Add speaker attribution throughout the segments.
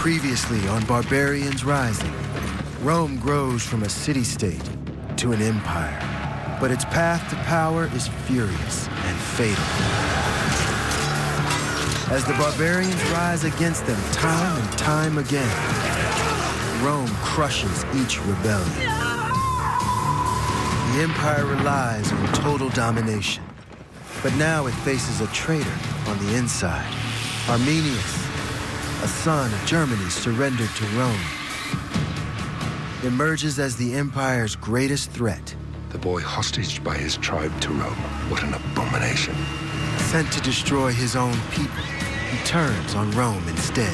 Speaker 1: Previously on Barbarians Rising, Rome grows from a city-state to an empire, but its path to power is furious and fatal. As the barbarians rise against them time and time again, Rome crushes each rebellion. The empire relies on total domination, but now it faces a traitor on the inside. Arminius, a son of Germany surrendered to Rome, emerges as the empire's greatest threat.
Speaker 2: The boy hostage by his tribe to Rome. What an abomination.
Speaker 1: Sent to destroy his own people, he turns on Rome instead.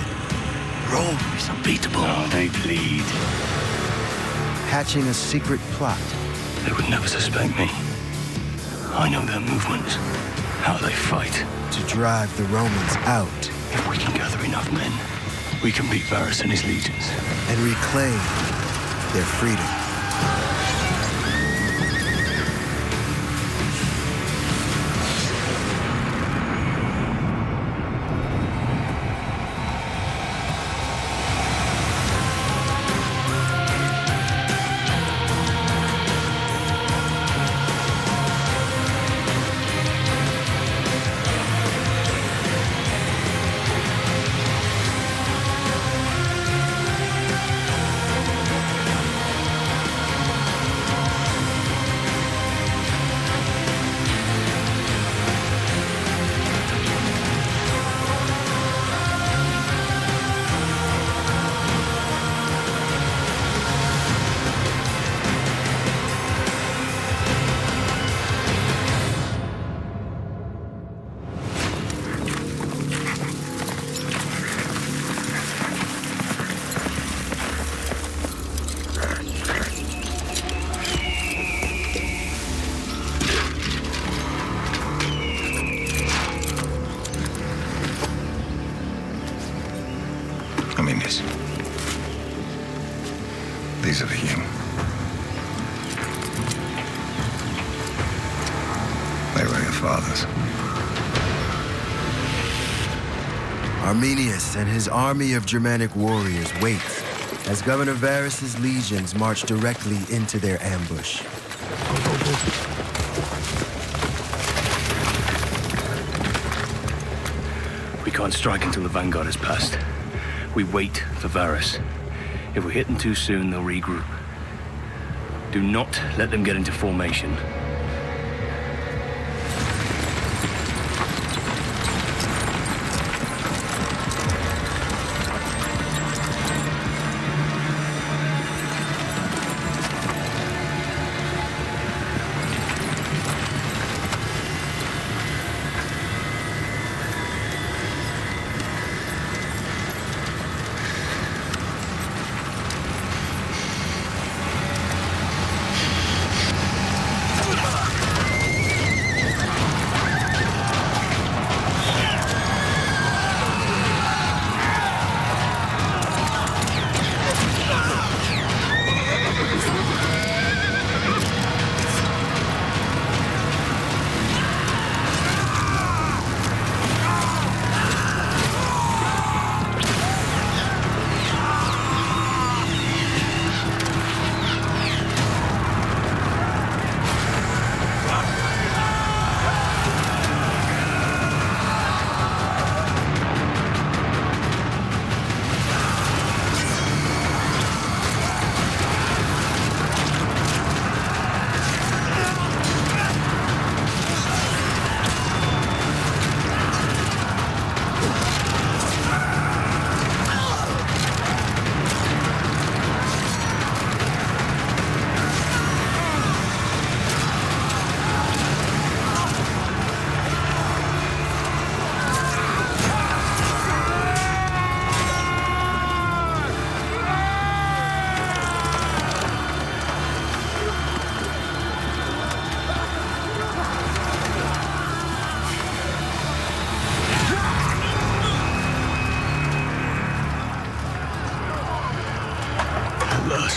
Speaker 3: Rome is unbeatable.
Speaker 4: Oh, they bleed.
Speaker 1: Hatching a secret plot.
Speaker 4: They would never suspect me. I know their movements, how they fight.
Speaker 1: To drive the Romans out.
Speaker 4: If we can gather enough men, we can beat Varus and his legions.
Speaker 1: And reclaim their freedom.
Speaker 2: These are for you. They were your father's.
Speaker 1: Arminius and his army of Germanic warriors wait as Governor Varus's legions march directly into their ambush.
Speaker 4: We can't strike until the vanguard has passed. We wait for Varus. If we hit them too soon, they'll regroup. Do not let them get into formation.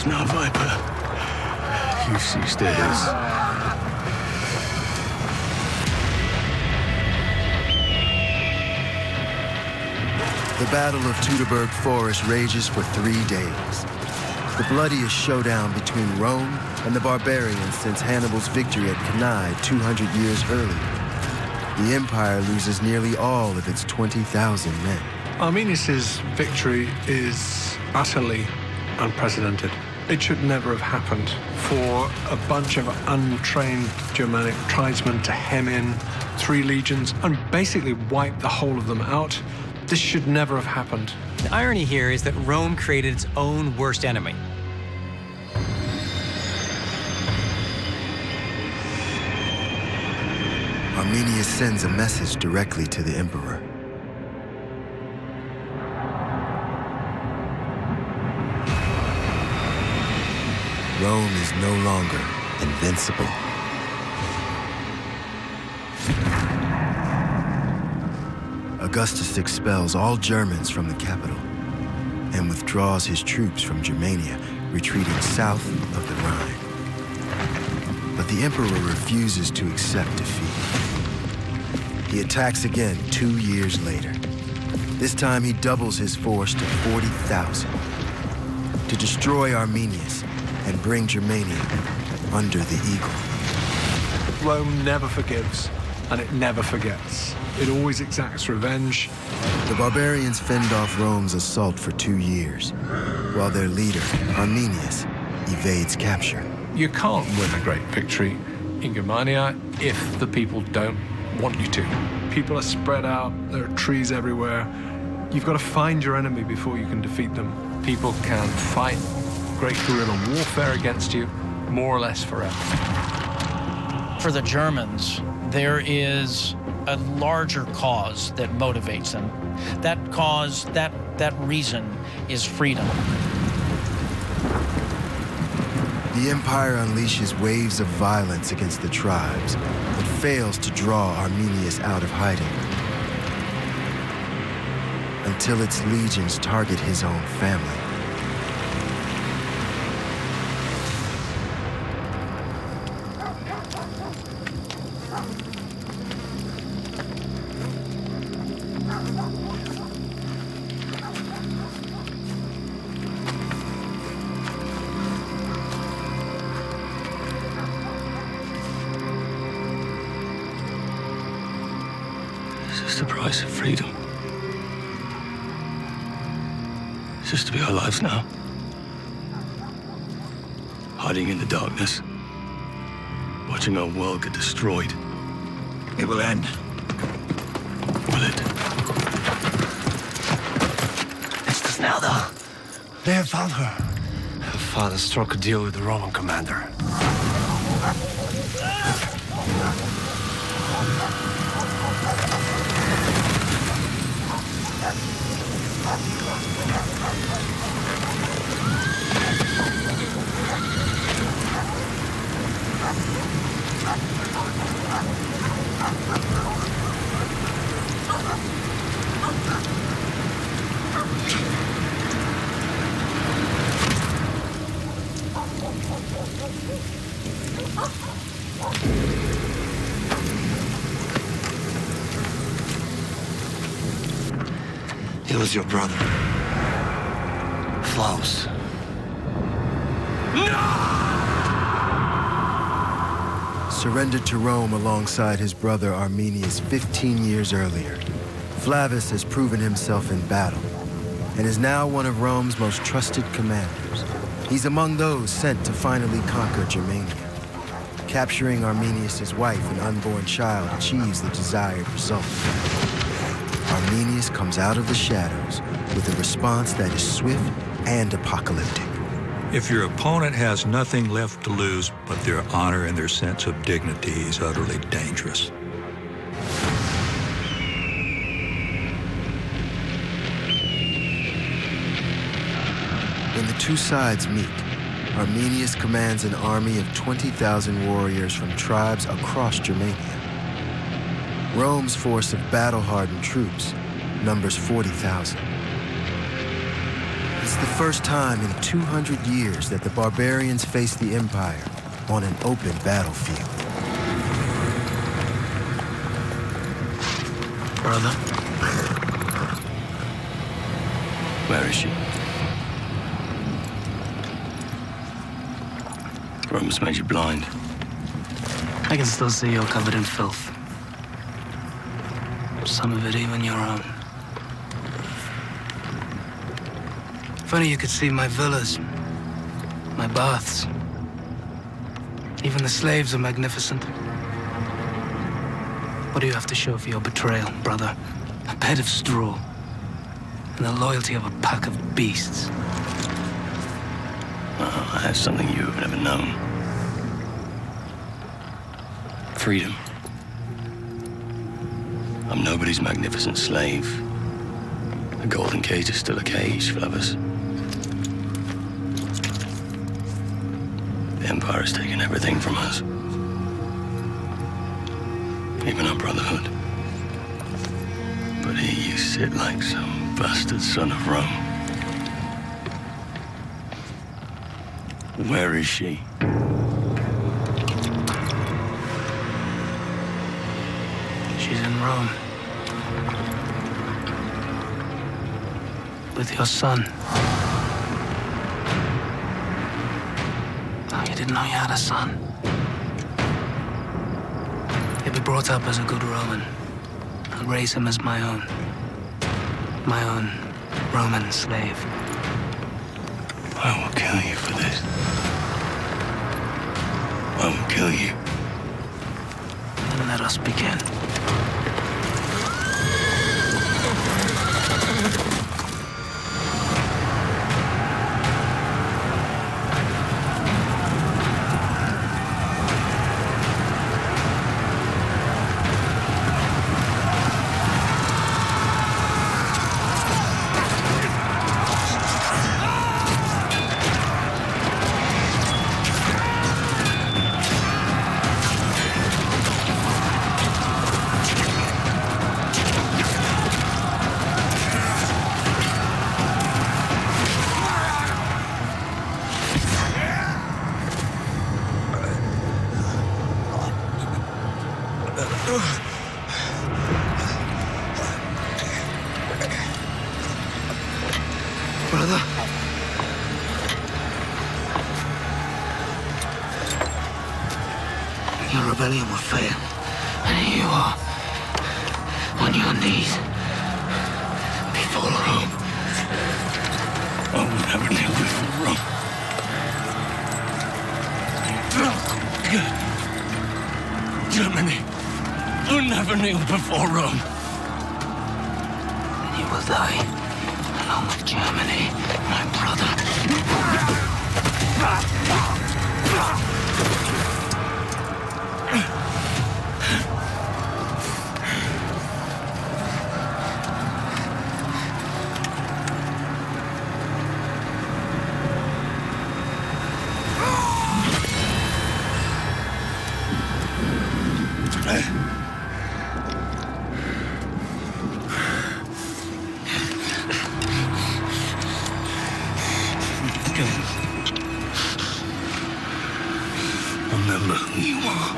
Speaker 4: Now, Viper, you see stairs.
Speaker 1: The Battle of Teutoburg Forest rages for 3 days. The bloodiest showdown between Rome and the barbarians since Hannibal's victory at Cannae 200 years earlier. The Empire loses nearly all of its 20,000 men.
Speaker 5: Arminius' victory is utterly unprecedented. It should never have happened for a bunch of untrained Germanic tribesmen to hem in 3 legions and basically wipe the whole of them out. This should never have happened.
Speaker 6: The irony here is that Rome created its own worst enemy.
Speaker 1: Arminius sends a message directly to the emperor. Rome is no longer invincible. Augustus expels all Germans from the capital and withdraws his troops from Germania, retreating south of the Rhine. But the emperor refuses to accept defeat. He attacks again 2 years later. This time he doubles his force to 40,000 to destroy Arminius and bring Germania under the eagle.
Speaker 5: Rome never forgives, and it never forgets. It always exacts revenge.
Speaker 1: The barbarians fend off Rome's assault for 2 years, while their leader, Arminius, evades capture.
Speaker 5: You can't win a great victory in Germania if the people don't want you to. People are spread out, there are trees everywhere. You've got to find your enemy before you can defeat them. People can fight great guerrilla warfare against you, more or less forever.
Speaker 7: For the Germans, there is a larger cause that motivates them. That cause, that reason is freedom.
Speaker 1: The Empire unleashes waves of violence against the tribes, but fails to draw Arminius out of hiding. Until its legions target his own family.
Speaker 4: Is this the price of freedom? Is this to be our lives now? Hiding in the darkness, watching our world get destroyed.
Speaker 3: It will end.
Speaker 4: Will it?
Speaker 3: It's the Snelda. They have found her.
Speaker 8: Her father struck a deal with the Roman commander.
Speaker 3: He was your brother. Flaus.
Speaker 1: Surrendered to Rome alongside his brother Arminius 15 years earlier, Flavius has proven himself in battle and is now one of Rome's most trusted commanders. He's among those sent to finally conquer Germania. Capturing Arminius' wife and unborn child achieves the desired result. Arminius comes out of the shadows with a response that is swift and apocalyptic.
Speaker 9: If your opponent has nothing left to lose but their honor and their sense of dignity, he's utterly dangerous. When the two sides meet, Arminius commands an army of 20,000 warriors from tribes across Germania. Rome's force of battle-hardened troops numbers 40,000. It's the first time in 200 years that the barbarians face the Empire on an open battlefield.
Speaker 3: Brother.
Speaker 4: Where is she? Rome's made you blind.
Speaker 8: I can still see you're covered in filth. Some of it even your own. If only you could see my villas, my baths. Even the slaves are magnificent. What do you have to show for your betrayal, brother? A bed of straw. And the loyalty of a pack of beasts.
Speaker 4: Oh, I have something you have never known. Freedom. I'm nobody's magnificent slave. A golden cage is still a cage, Flavus. The Empire has taken everything from us. Even our brotherhood. But here you sit like some bastard son of Rome. Where is she?
Speaker 8: She's in Rome. With your son. Oh, you didn't know you had a son. He'll be brought up as a good Roman. I'll raise him as my own. My own Roman slave.
Speaker 4: I will kill you for this. I will kill you.
Speaker 8: Then let us begin. Brother. Your rebellion will fail. And here you are, on your knees, before Rome.
Speaker 4: I will never kneel before Rome. Germany will never kneel before Rome.
Speaker 8: You will die, along with Germany, my brother.
Speaker 4: Remember who you are.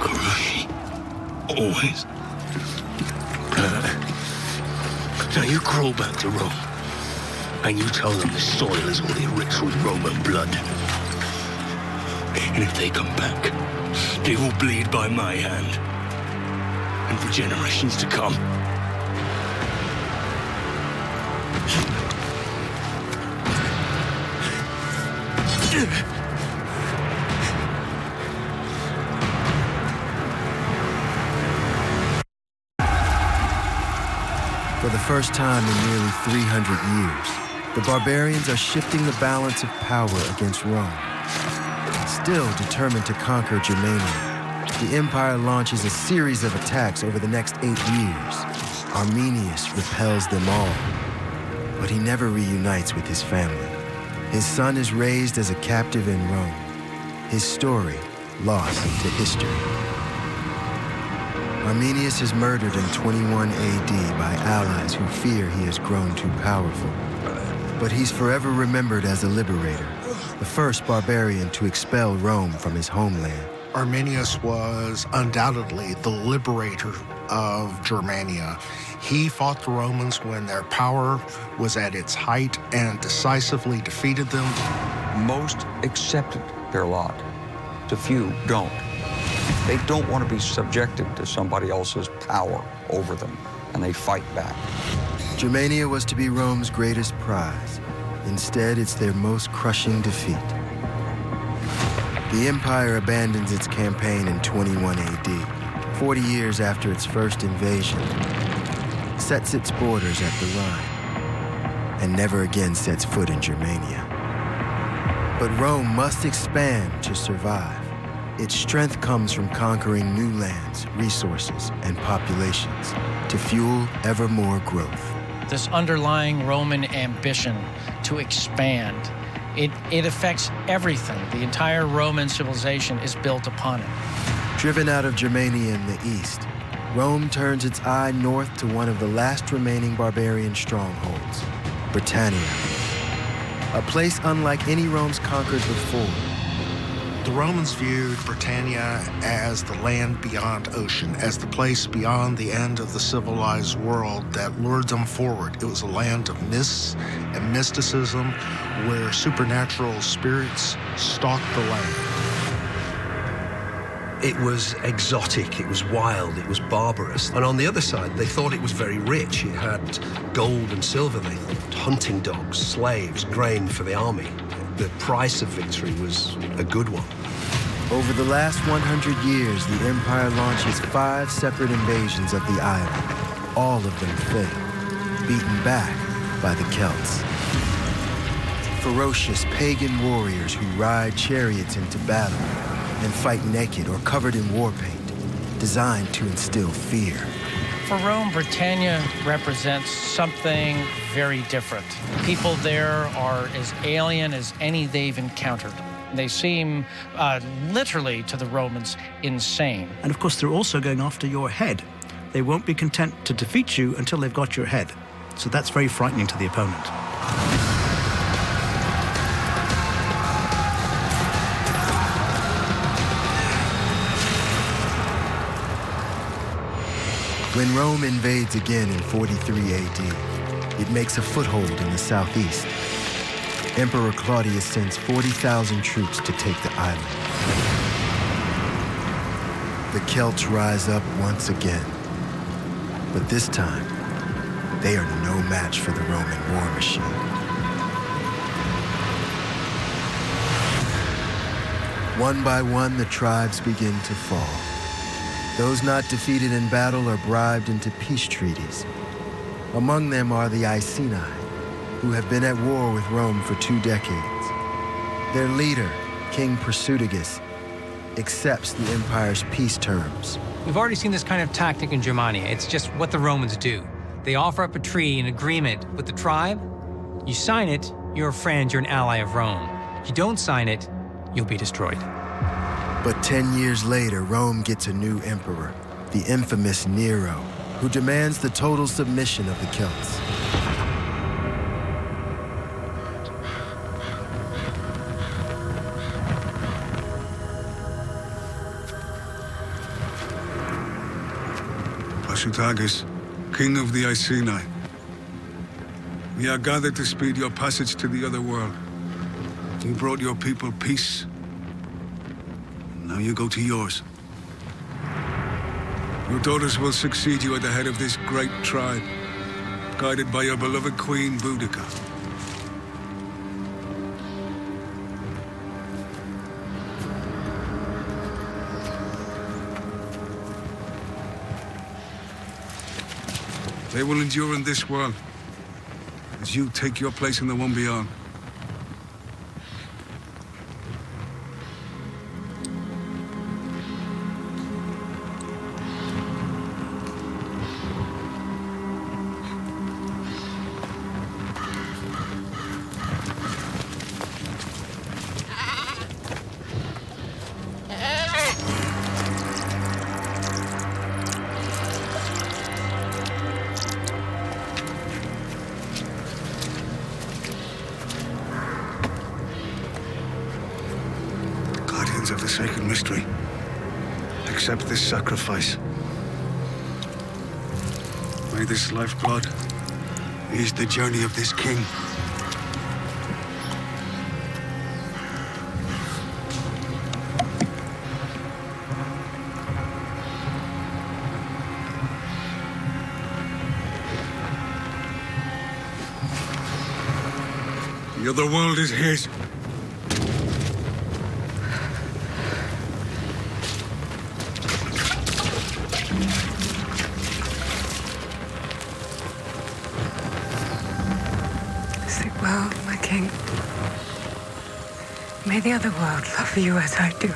Speaker 4: Kuroshi. Always. Now you crawl back to Rome, and you tell them the soil is already rich with Roman blood. And if they come back, they will bleed by my hand. And for generations to come.
Speaker 1: For the first time in nearly 300 years, the barbarians are shifting the balance of power against Rome. Still determined to conquer Germania, the Empire launches a series of attacks over the next 8 years. Arminius repels them all, but he never reunites with his family. His son is raised as a captive in Rome, his story lost to history. Arminius is murdered in 21 AD by allies who fear he has grown too powerful. But he's forever remembered as a liberator, the first barbarian to expel Rome from his homeland.
Speaker 5: Arminius was undoubtedly the liberator
Speaker 10: of Germania. He fought the Romans when their power was at its height and decisively defeated them.
Speaker 11: Most accepted their lot. The few don't. They don't want to be subjected to somebody else's power over them, and they fight back.
Speaker 1: Germania was to be Rome's greatest prize. Instead, it's their most crushing defeat. The empire abandons its campaign in 21 AD, 40 years after its first invasion, sets its borders at the Rhine, and never again sets foot in Germania. But Rome must expand to survive. Its strength comes from conquering new lands, resources, and populations to fuel ever more growth.
Speaker 7: This underlying Roman ambition to expand, it affects everything. The entire Roman civilization is built upon it.
Speaker 1: Driven out of Germania in the east, Rome turns its eye north to one of the last remaining barbarian strongholds, Britannia, a place unlike any Rome's conquered before.
Speaker 10: The Romans viewed Britannia as the land beyond ocean, as the place beyond the end of the civilized world that lured them forward. It was a land of myths and mysticism where supernatural spirits stalked the land.
Speaker 3: It was exotic, it was wild, it was barbarous. And on the other side, they thought it was very rich. It had gold and silver, they thought, hunting dogs, slaves, grain for the army. The price of victory was a good one.
Speaker 1: Over the last 100 years, the empire launches 5 separate invasions of the island. All of them fail, beaten back by the Celts. Ferocious pagan warriors who ride chariots into battle and fight naked or covered in war paint, designed to instill fear.
Speaker 7: For Rome, Britannia represents something very different. People there are as alien as any they've encountered. They seem, literally, to the Romans, insane.
Speaker 12: And of course, they're also going after your head. They won't be content to defeat you until they've got your head. So that's very frightening to the opponent.
Speaker 1: When Rome invades again in 43 AD, it makes a foothold in the southeast. Emperor Claudius sends 40,000 troops to take the island. The Celts rise up once again, but this time, they are no match for the Roman war machine. One by one, the tribes begin to fall. Those not defeated in battle are bribed into peace treaties. Among them are the Iceni, who have been at war with Rome for 2 decades. Their leader, King Prasutagus, accepts the empire's peace terms.
Speaker 6: We've already seen this kind of tactic in Germania. It's just what the Romans do. They offer up a treaty in agreement with the tribe. You sign it, you're a friend, you're an ally of Rome. If you don't sign it, you'll be destroyed.
Speaker 1: But 10 years later, Rome gets a new emperor, the infamous Nero, who demands the total submission of the Celts.
Speaker 13: Prasutagus, king of the Iceni, we are gathered to speed your passage to the other world. You brought your people peace. Now you go to yours. Your daughters will succeed you at the head of this great tribe, guided by your beloved queen, Boudica. They will endure in this world, as you take your place in the one beyond. Of the sacred mystery. Accept this sacrifice. May this lifeblood ease the journey of this king. The other world is his.
Speaker 14: Sleep well, my king. May the other world love you as I do.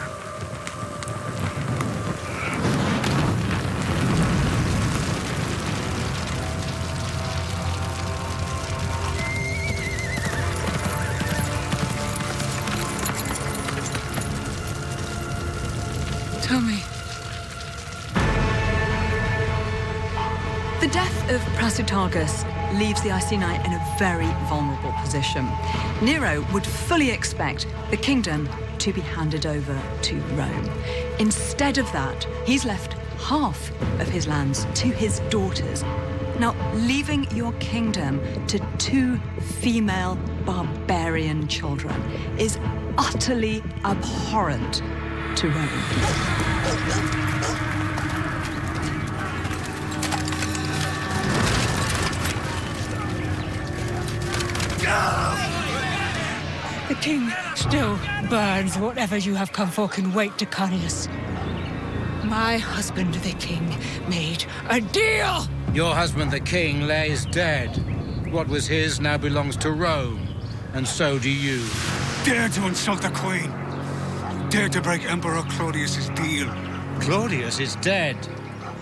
Speaker 14: Tell me.
Speaker 15: The death of Prasutagus leaves the Iceni in a very vulnerable position. Nero would fully expect the kingdom to be handed over to Rome. Instead of that, he's left half of his lands to his daughters. Now, leaving your kingdom to 2 female barbarian children is utterly abhorrent to Rome.
Speaker 14: The king still burns. Whatever you have come for can wait, Decanius. My husband, the king, made a deal!
Speaker 16: Your husband, the king, lays dead. What was his now belongs to Rome, and so do you.
Speaker 13: Dare to insult the queen! Dare to break Emperor Claudius's deal!
Speaker 16: Claudius is dead.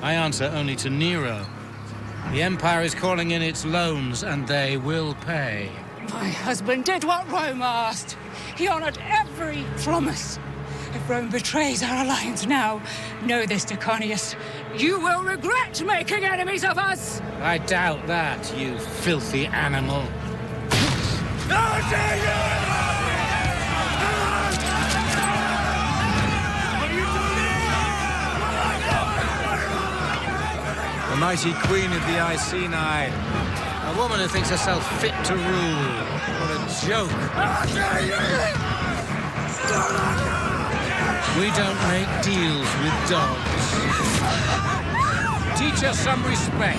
Speaker 16: I answer only to Nero. The Empire is calling in its loans, and they will pay.
Speaker 14: My husband did what Rome asked. He honored every promise. If Rome betrays our alliance now, know this, Decanius. You will regret making enemies of us!
Speaker 16: I doubt that, you filthy animal. The mighty queen of the Iceni. A woman who thinks herself fit to rule. What a joke. We don't make deals with dogs. Teach us some respect.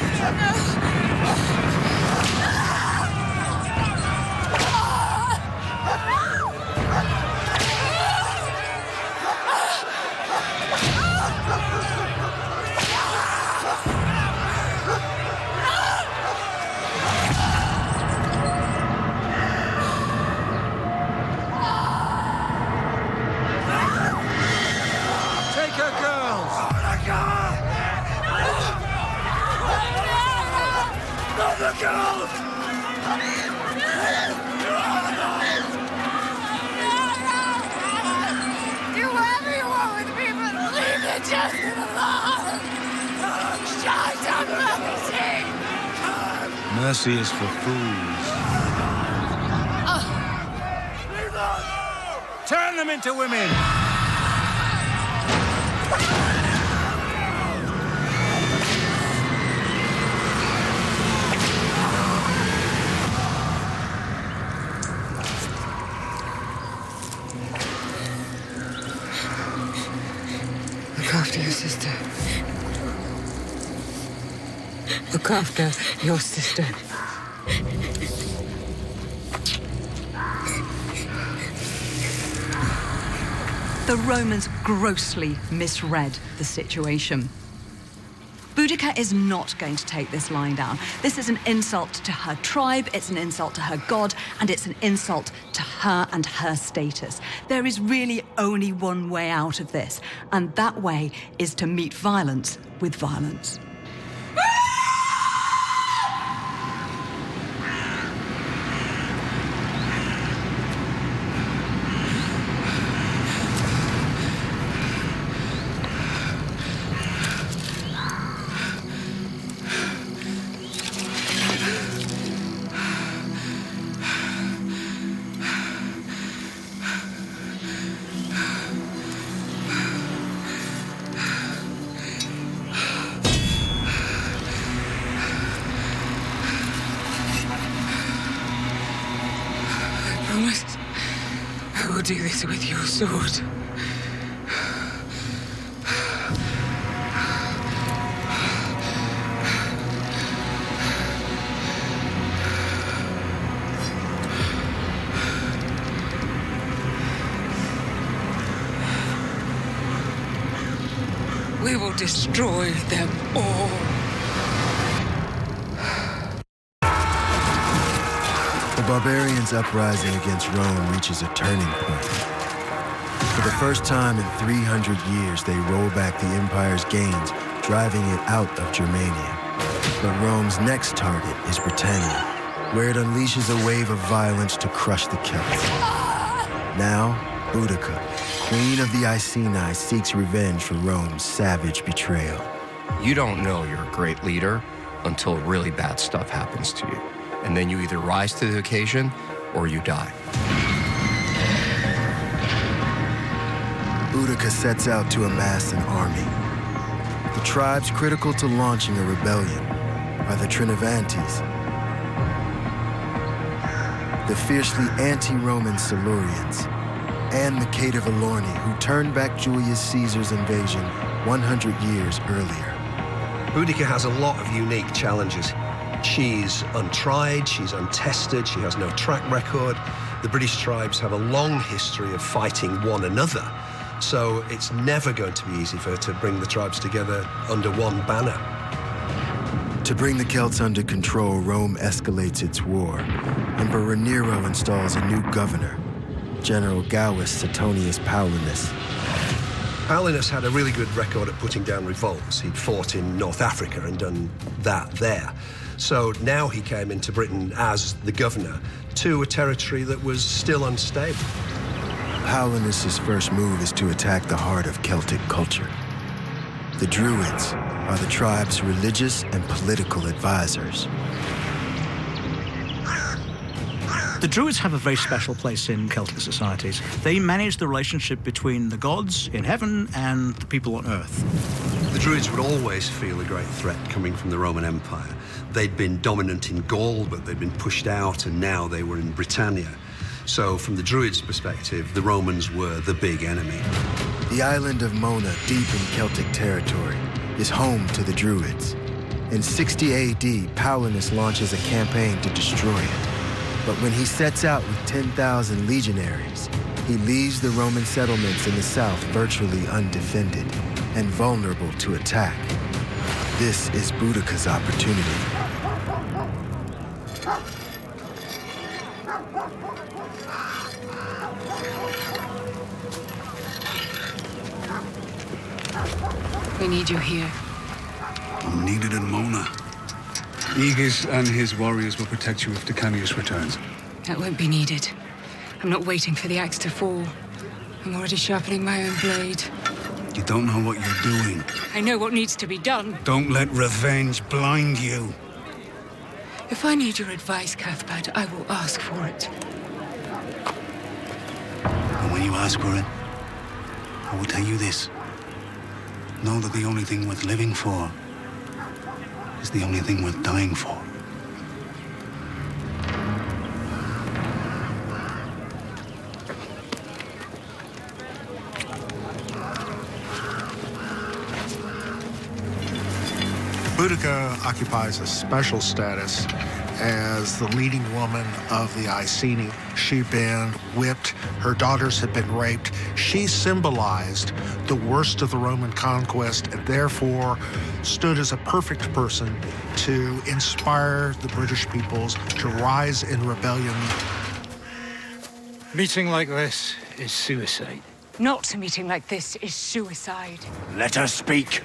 Speaker 14: Do whatever you want with me, but leave the children alone! Shout out mercy!
Speaker 16: Mercy is for fools. Turn them into women!
Speaker 14: Look after your sister. Look after your sister.
Speaker 15: The Romans grossly misread the situation. Boudica is not going to take this lying down. This is an insult to her tribe, it's an insult to her god, and it's an insult to her and her status. There is really only one way out of this, and that way is to meet violence with violence.
Speaker 14: will do this with your sword. We will destroy them all.
Speaker 1: The barbarians' uprising against Rome reaches a turning point. For the first time in 300 years, they roll back the empire's gains, driving it out of Germania. But Rome's next target is Britannia, where it unleashes a wave of violence to crush the Celts. Now, Boudica, Queen of the Iceni, seeks revenge for Rome's savage betrayal.
Speaker 17: You don't know you're a great leader until really bad stuff happens to you. And then you either rise to the occasion or you die.
Speaker 1: Boudica sets out to amass an army. The tribes critical to launching a rebellion are the Trinovantes, the fiercely anti-Roman Silurians, and the Catavalorni, who turned back Julius Caesar's invasion 100 years earlier.
Speaker 3: Boudica has a lot of unique challenges. She's untried, she's untested, she has no track record. The British tribes have a long history of fighting one another, so it's never going to be easy for her to bring the tribes together under one banner.
Speaker 1: To bring the Celts under control, Rome escalates its war. Emperor Nero installs a new governor, General Gaius Suetonius Paulinus.
Speaker 3: Paulinus had a really good record at putting down revolts. He'd fought in North Africa and done that there. So now he came into Britain as the governor to a territory that was still unstable.
Speaker 1: Paulinus' first move is to attack the heart of Celtic culture. The Druids are the tribe's religious and political advisors.
Speaker 12: The Druids have a very special place in Celtic societies. They manage the relationship between the gods in heaven and the people on earth.
Speaker 3: The Druids would always feel a great threat coming from the Roman Empire. They'd been dominant in Gaul, but they'd been pushed out, and now they were in Britannia. So from the Druids' perspective, the Romans were the big enemy.
Speaker 1: The island of Mona, deep in Celtic territory, is home to the Druids. In 60 AD, Paulinus launches a campaign to destroy it. But when he sets out with 10,000 legionaries, he leaves the Roman settlements in the south virtually undefended and vulnerable to attack. This is Boudica's opportunity.
Speaker 14: We need you here.
Speaker 13: I'm needed in Mona. Aegis and his warriors will protect you if Decanius returns.
Speaker 14: That won't be needed. I'm not waiting for the axe to fall. I'm already sharpening my own blade.
Speaker 13: You don't know what you're doing.
Speaker 14: I know what needs to be done.
Speaker 13: Don't let revenge blind you.
Speaker 14: If I need your advice, Cathbad, I will ask for it.
Speaker 13: And when you ask for it, I will tell you this. Know that the only thing worth living for is the only thing worth dying for.
Speaker 10: Boudica occupies a special status as the leading woman of the Iceni. She'd been whipped, her daughters had been raped. She symbolized the worst of the Roman conquest and therefore stood as a perfect person to inspire the British peoples to rise in rebellion.
Speaker 16: Meeting like this is suicide.
Speaker 14: Not a meeting like this is suicide.
Speaker 16: Let her speak.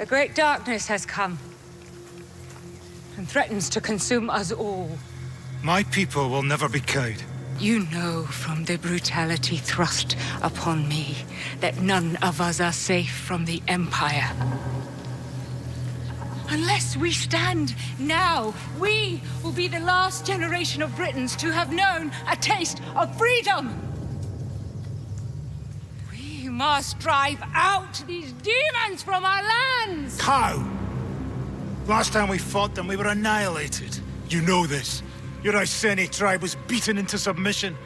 Speaker 14: A great darkness has come and threatens to consume us all.
Speaker 16: My people will never be cowed.
Speaker 14: You know from the brutality thrust upon me that none of us are safe from the Empire. Unless we stand now, we will be the last generation of Britons to have known a taste of freedom. We must drive out these demons from our lands.
Speaker 16: How? Last time we fought them, we were annihilated. You know this.
Speaker 18: Your Iceni tribe was beaten into submission.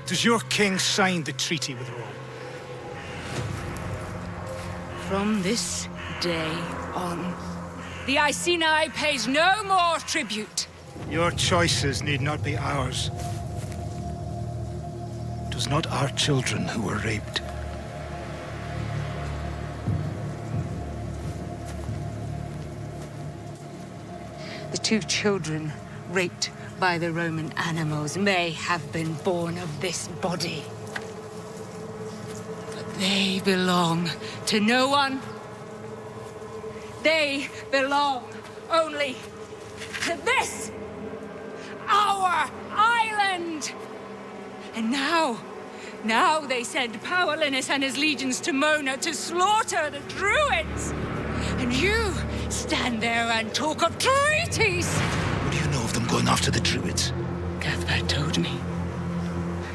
Speaker 18: Does your king sign the treaty with Rome?
Speaker 14: From this day on, the Iceni pays no more tribute.
Speaker 18: Your choices need not be ours. It was not our children who were raped.
Speaker 14: The 2 children raped by the Roman animals may have been born of this body. But they belong to no one. They belong only to this, our island. And now they send Powerlinus and his legions to Mona to slaughter the Druids. And you stand there and talk of treaties.
Speaker 18: What do you know of them going after the Druids?
Speaker 14: Cathbert told me.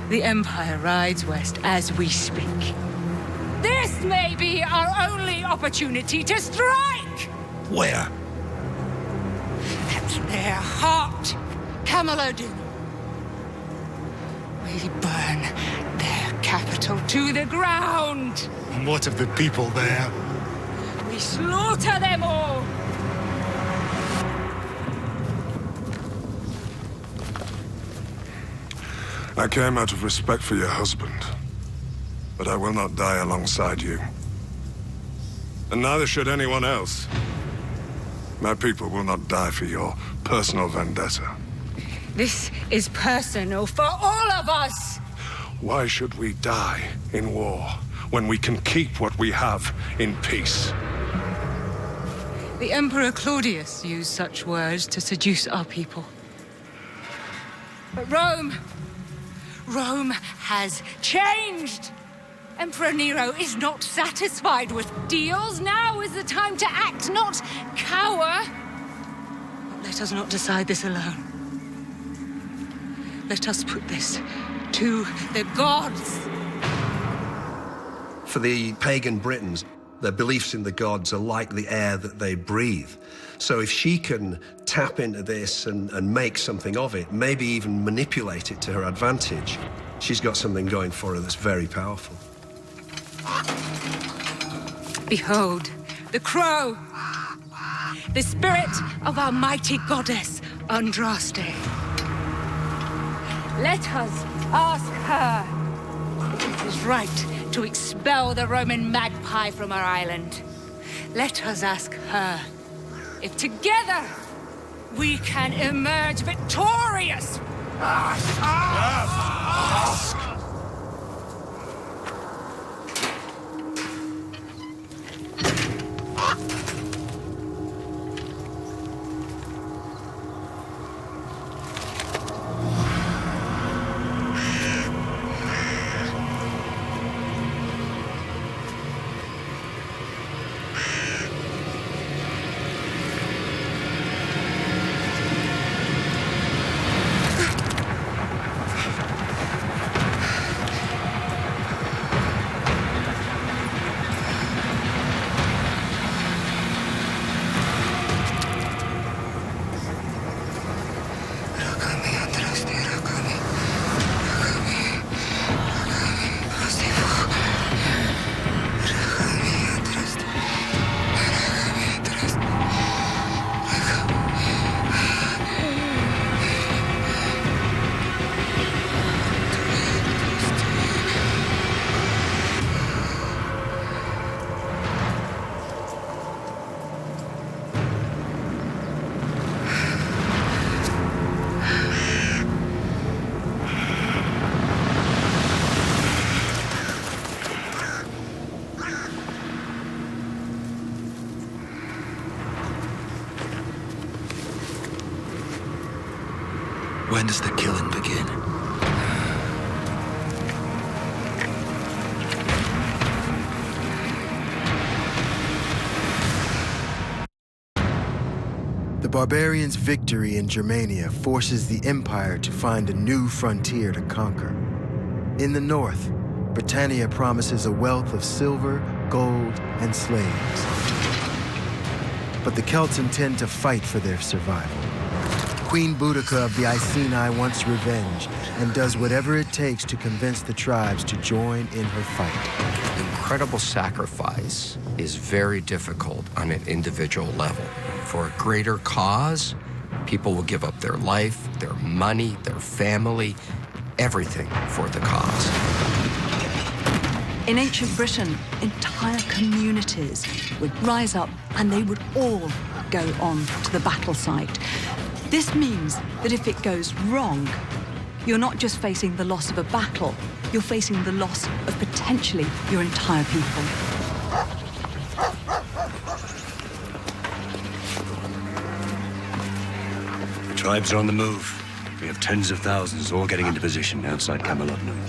Speaker 14: The Empire rides west as we speak. This may be our only opportunity to strike!
Speaker 18: Where?
Speaker 14: At their heart, Camelodun. We burn their capital to the ground.
Speaker 18: And what of the people there?
Speaker 14: We slaughter them all!
Speaker 2: I came out of respect for your husband, but I will not die alongside you. And neither should anyone else. My people will not die for your personal vendetta.
Speaker 14: This is personal for all of us!
Speaker 2: Why should we die in war when we can keep what we have in peace?
Speaker 14: The Emperor Claudius used such words to seduce our people. But Rome has changed. Emperor Nero is not satisfied with deals. Now is the time to act, not cower. But let us not decide this alone. Let us put this to the gods.
Speaker 3: For the pagan Britons, their beliefs in the gods are like the air that they breathe. So if she can tap into this and make something of it, maybe even manipulate it to her advantage, she's got something going for her that's very powerful.
Speaker 14: Behold, the crow, the spirit of our mighty goddess, Andraste. Let us ask her if it is right to expel the Roman magpie from our island. Let us ask her if together we can emerge victorious.
Speaker 2: Ask!
Speaker 18: When does the killing begin?
Speaker 1: The barbarians' victory in Germania forces the Empire to find a new frontier to conquer. In the north, Britannia promises a wealth of silver, gold, and slaves. But the Celts intend to fight for their survival. Queen Boudica of the Iceni wants revenge and does whatever it takes to convince the tribes to join in her fight.
Speaker 17: Incredible sacrifice is very difficult on an individual level. For a greater cause, people will give up their life, their money, their family, everything for the cause.
Speaker 15: In ancient Britain, entire communities would rise up and they would all go on to the battle site. This means that if it goes wrong, you're not just facing the loss of a battle, you're facing the loss of potentially your entire people.
Speaker 4: The tribes are on the move. We have tens of thousands all getting into position outside Camelot-Num.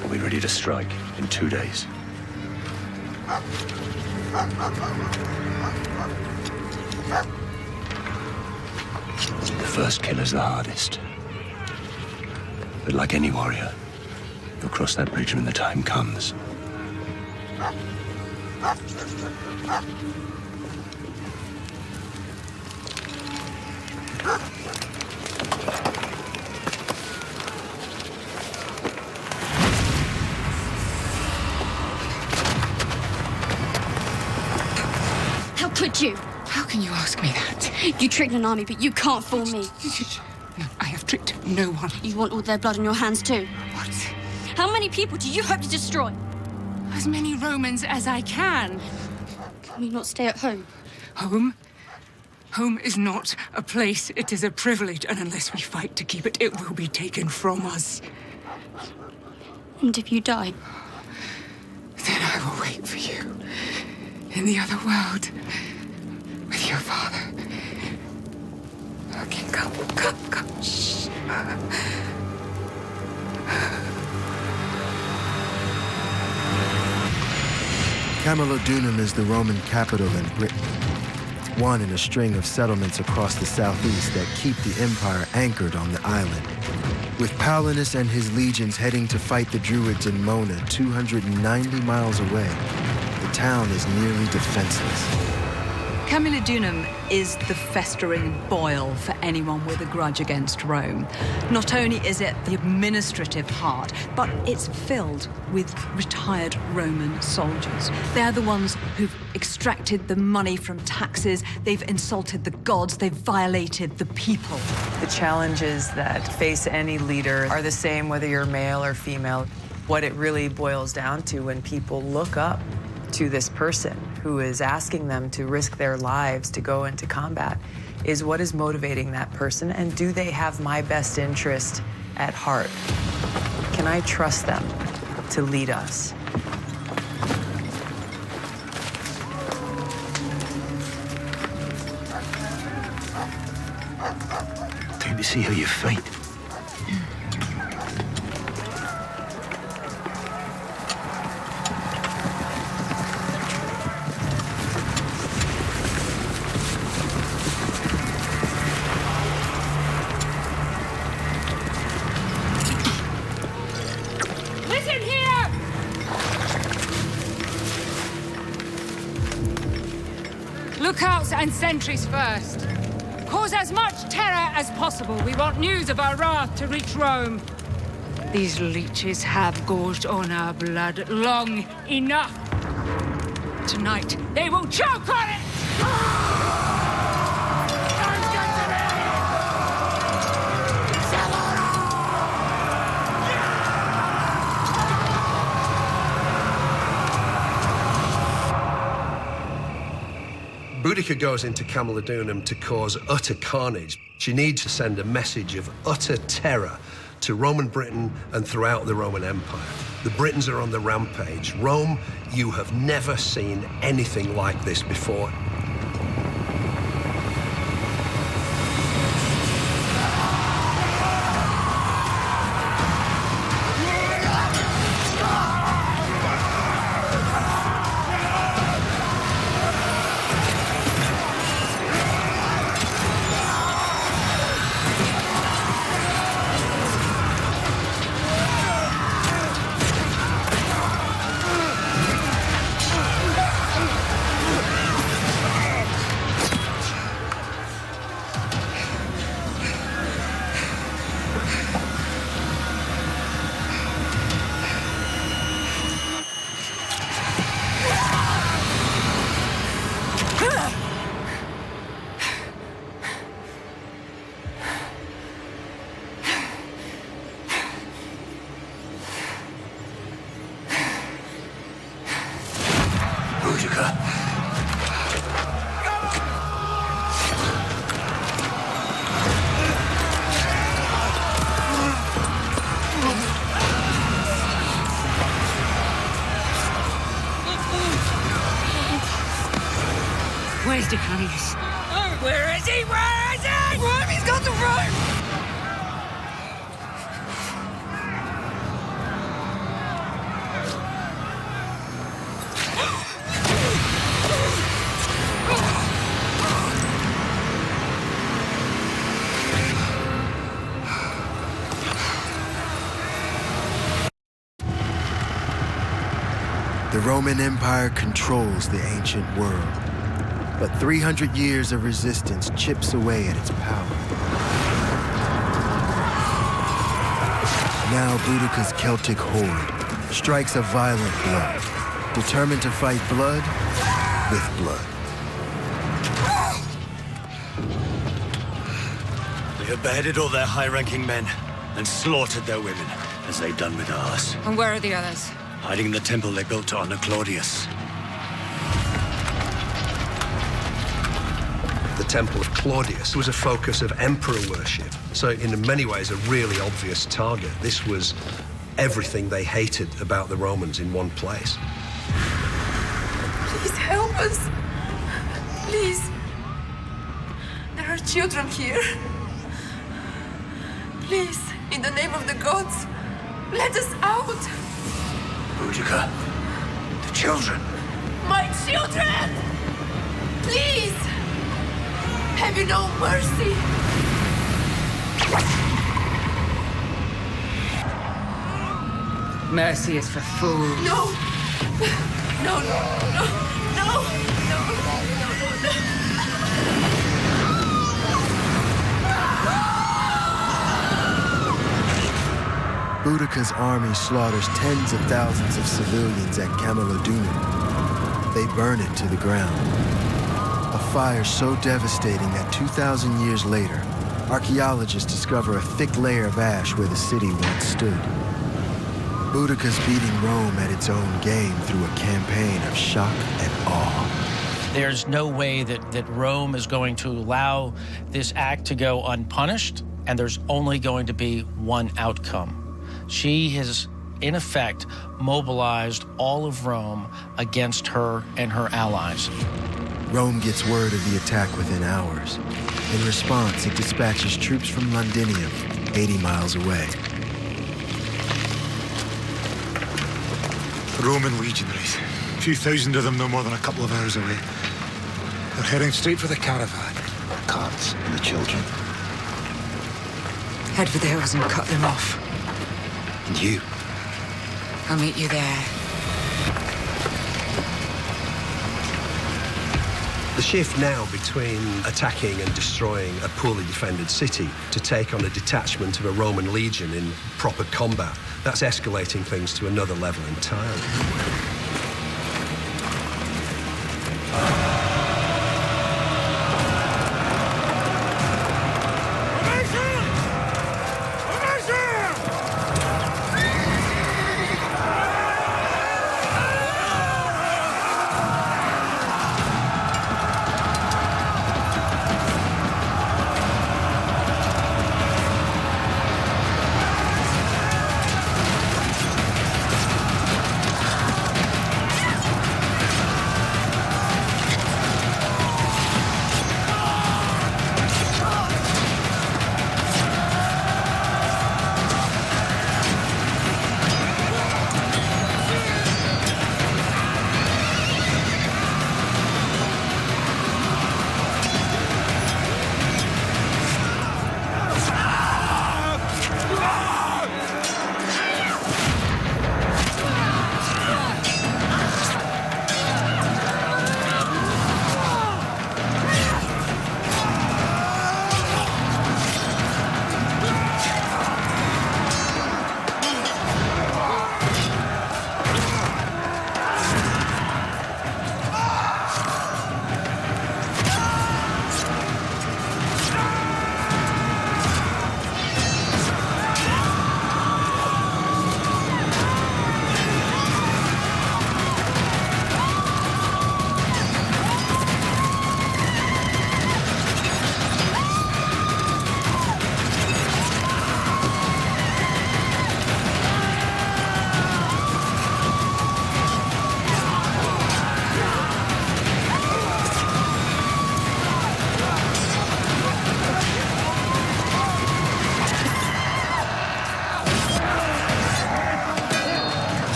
Speaker 4: We'll be ready to strike in 2 days. The first kill is the hardest. But like any warrior, you'll cross that bridge when the time comes.
Speaker 19: How could you?
Speaker 14: How can you ask me that?
Speaker 19: You tricked an army, but you can't fool me.
Speaker 14: No, I have tricked no one.
Speaker 19: You want all their blood on your hands too?
Speaker 14: What?
Speaker 19: How many people do you hope to destroy?
Speaker 14: As many Romans as I can.
Speaker 19: Can we not stay at home?
Speaker 14: Home? Home is not a place. It is a privilege, and unless we fight to keep it, it will be taken from us.
Speaker 19: And if you die?
Speaker 14: Then I will wait for you. In the other world. With your father. Okay, come. Shh.
Speaker 1: Camalodunum is the Roman capital in Britain, one in a string of settlements across the southeast that keep the empire anchored on the island. With Paulinus and his legions heading to fight the Druids in Mona 290 miles away, the town is nearly defenseless.
Speaker 15: Camalodunum is the festering boil for anyone with a grudge against Rome. Not only is it the administrative heart, but it's filled with retired Roman soldiers. They're the ones who've extracted the money from taxes, they've insulted the gods, they've violated the people.
Speaker 20: The challenges that face any leader are the same whether you're male or female. What it really boils down to when people look up to this person who is asking them to risk their lives to go into combat is what is motivating that person, and do they have my best interest at heart? Can I trust them to lead us?
Speaker 4: Time to see how you fight.
Speaker 14: Listen here! Lookouts and sentries first. Cause as much terror as possible. We want news of our wrath to reach Rome. These leeches have gorged on our blood long enough. Tonight, they will choke on it!
Speaker 3: Boudica goes into Camalodunum to cause utter carnage. She needs to send a message of utter terror to Roman Britain and throughout the Roman Empire. The Britons are on the rampage. Rome, you have never seen anything like this before.
Speaker 14: Diconius? Oh, where is he? Where is he? Rome, he's got to Rome!
Speaker 1: The Roman Empire controls the ancient world, but 300 years of resistance chips away at its power. Now Boudica's Celtic horde strikes a violent blow, determined to fight blood with blood.
Speaker 21: They have beheaded all their high-ranking men and slaughtered their women, as they've done with ours.
Speaker 14: And where are the others?
Speaker 21: Hiding in the temple they built to honor Claudius.
Speaker 3: The temple of Claudius was a focus of emperor worship, so in many ways a really obvious target. This was everything they hated about the Romans in one place.
Speaker 22: Please help us. Please. There are children here. Please, in the name of the gods, let us out.
Speaker 21: Boudica, the children.
Speaker 22: My children! Please! Have you no mercy?
Speaker 14: Mercy is for fools.
Speaker 22: No! No, no, no, no, no, no, no, no.
Speaker 1: Boudica's army slaughters tens of thousands of civilians at Camalodunum. They burn it to the ground. A fire so devastating that 2,000 years later, archaeologists discover a thick layer of ash where the city once stood. Boudica's beating Rome at its own game through a campaign of shock and awe.
Speaker 7: There's no way that Rome is going to allow this act to go unpunished, and there's only going to be one outcome. She has, in effect, mobilized all of Rome against her and her allies.
Speaker 1: Rome gets word of the attack within hours. In response, it dispatches troops from Londinium, 80 miles away.
Speaker 18: Roman legionaries. A few thousand of them no more than a couple of hours away. They're heading straight for the caravan. The carts and the children.
Speaker 14: Head for the hills and cut them off.
Speaker 18: And you?
Speaker 14: I'll meet you there.
Speaker 3: The shift now between attacking and destroying a poorly defended city to take on a detachment of a Roman legion in proper combat, that's escalating things to another level entirely.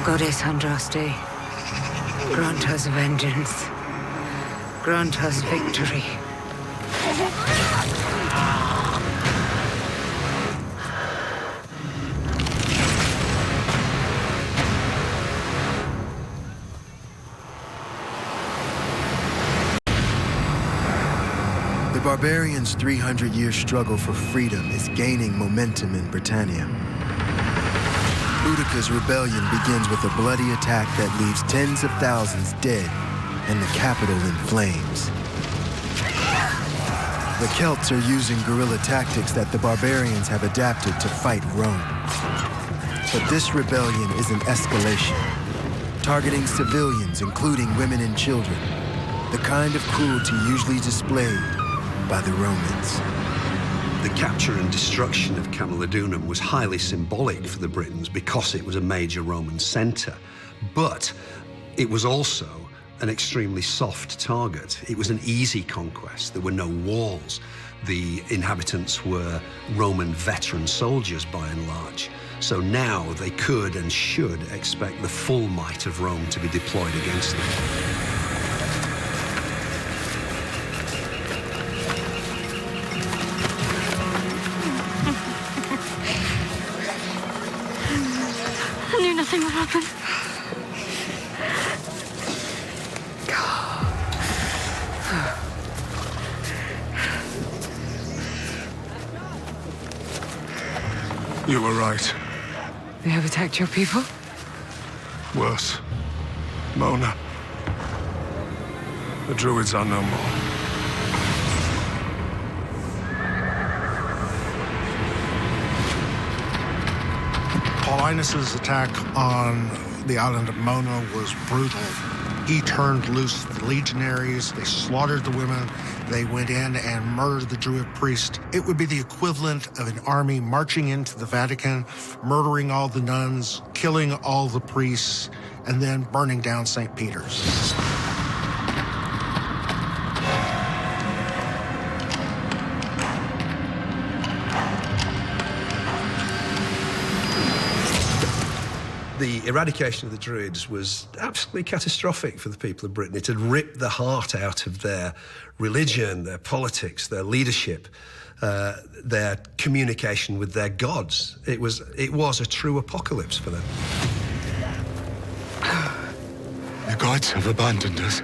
Speaker 8: Goddess Andraste, grant us vengeance. Grant us victory.
Speaker 1: The Barbarians' 300-year struggle for freedom is gaining momentum in Britannia. Boudica's rebellion begins with a bloody attack that leaves tens of thousands dead and the capital in flames. The Celts are using guerrilla tactics that the Barbarians have adapted to fight Rome. But this rebellion is an escalation, targeting civilians, including women and children, the kind of cruelty usually displayed by the Romans.
Speaker 3: The capture and destruction of Camalodunum was highly symbolic for the Britons because it was a major Roman centre, but it was also an extremely soft target. It was an easy conquest. There were no walls. The inhabitants were Roman veteran soldiers by and large. So now they could and should expect the full might of Rome to be deployed against them.
Speaker 19: I knew nothing would happen.
Speaker 2: You were right.
Speaker 8: They have attacked your people?
Speaker 2: Worse. Mona. The Druids are no more.
Speaker 10: Paulinus's attack on the island of Mona was brutal. He turned loose the legionaries, they slaughtered the women, they went in and murdered the Druid priest. It would be the equivalent of an army marching into the Vatican, murdering all the nuns, killing all the priests, and then burning down St. Peter's.
Speaker 3: The eradication of the Druids was absolutely catastrophic for the people of Britain. It had ripped the heart out of their religion, their politics, their leadership, their communication with their gods. It was a true apocalypse for them.
Speaker 18: The gods have abandoned us.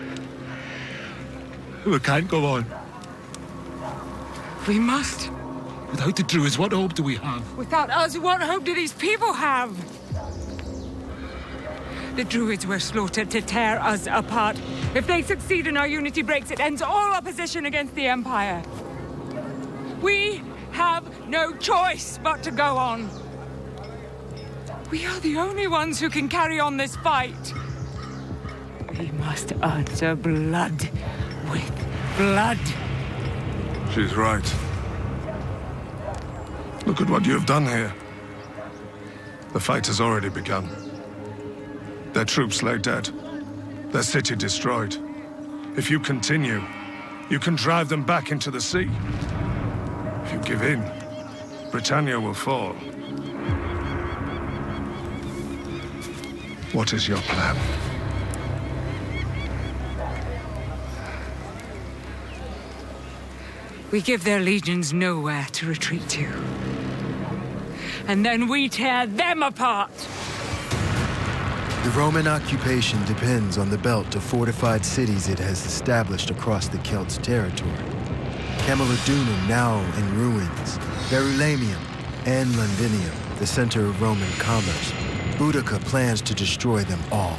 Speaker 18: We can't go on.
Speaker 8: We must.
Speaker 18: Without the Druids, what hope do we have?
Speaker 14: Without us, what hope do these people have? The Druids were slaughtered to tear us apart. If they succeed and our unity breaks, it ends all opposition against the Empire. We have no choice but to go on. We are the only ones who can carry on this fight. We must answer blood with blood.
Speaker 2: She's right. Look at what you have done here. The fight has already begun. Their troops lay dead. Their city destroyed. If you continue, you can drive them back into the sea. If you give in, Britannia will fall. What is your plan?
Speaker 14: We give their legions nowhere to retreat to. And then we tear them apart.
Speaker 1: The Roman occupation depends on the belt of fortified cities it has established across the Celts' territory. Camalodunum now in ruins, Verulamium and Londinium, the center of Roman commerce. Boudica plans to destroy them all.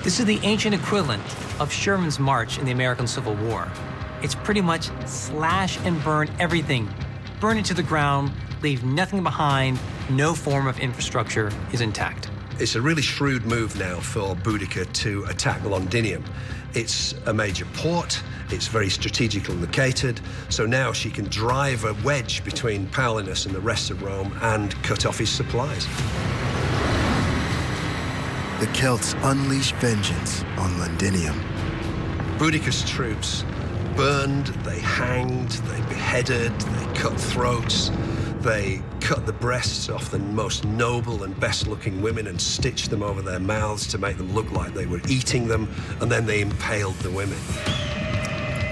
Speaker 6: This is the ancient equivalent of Sherman's march in the American Civil War. It's pretty much slash and burn everything. Burn it to the ground, leave nothing behind, no form of infrastructure is intact.
Speaker 3: It's a really shrewd move now for Boudica to attack Londinium. It's a major port, it's very strategically located, so now she can drive a wedge between Paulinus and the rest of Rome and cut off his supplies.
Speaker 1: The Celts unleash vengeance on Londinium.
Speaker 3: Boudica's troops burned, they hanged, they beheaded, they cut throats. They cut the breasts off the most noble and best-looking women and stitched them over their mouths to make them look like they were eating them, and then they impaled the women.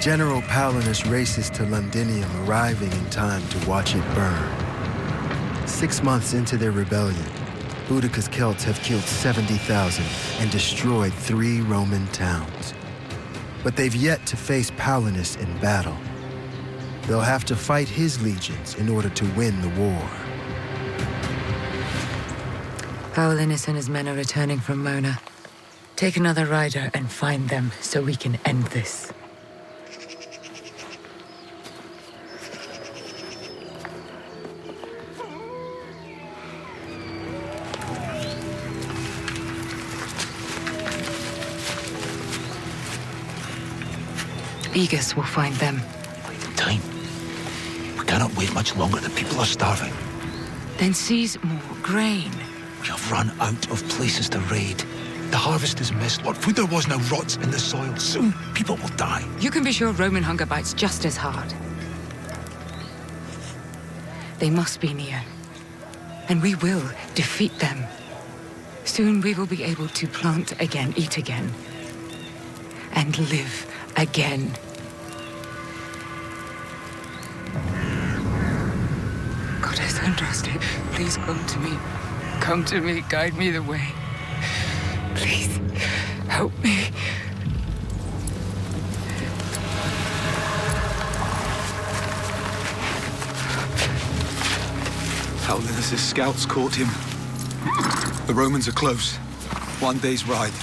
Speaker 1: General Paullinus races to Londinium, arriving in time to watch it burn. 6 months into their rebellion, Boudicca's Celts have killed 70,000 and destroyed 3 Roman towns. But they've yet to face Paullinus in battle. They'll have to fight his legions in order to win the war.
Speaker 8: Paullinus and his men are returning from Mona. Take another rider and find them so we can end this. Aegis will find them.
Speaker 18: Time. We cannot wait much longer. The people are starving.
Speaker 8: Then seize more grain.
Speaker 18: We have run out of places to raid. The harvest is missed. What food there was now rots in the soil. Soon, people will die.
Speaker 8: You can be sure Roman hunger bites just as hard. They must be near. And we will defeat them. Soon we will be able to plant again, eat again, and live again. Goddess Andraste, please come to me. Come to me, guide me the way. Please, help me.
Speaker 13: Paullinus' scouts caught him. The Romans are close. 1 day's ride.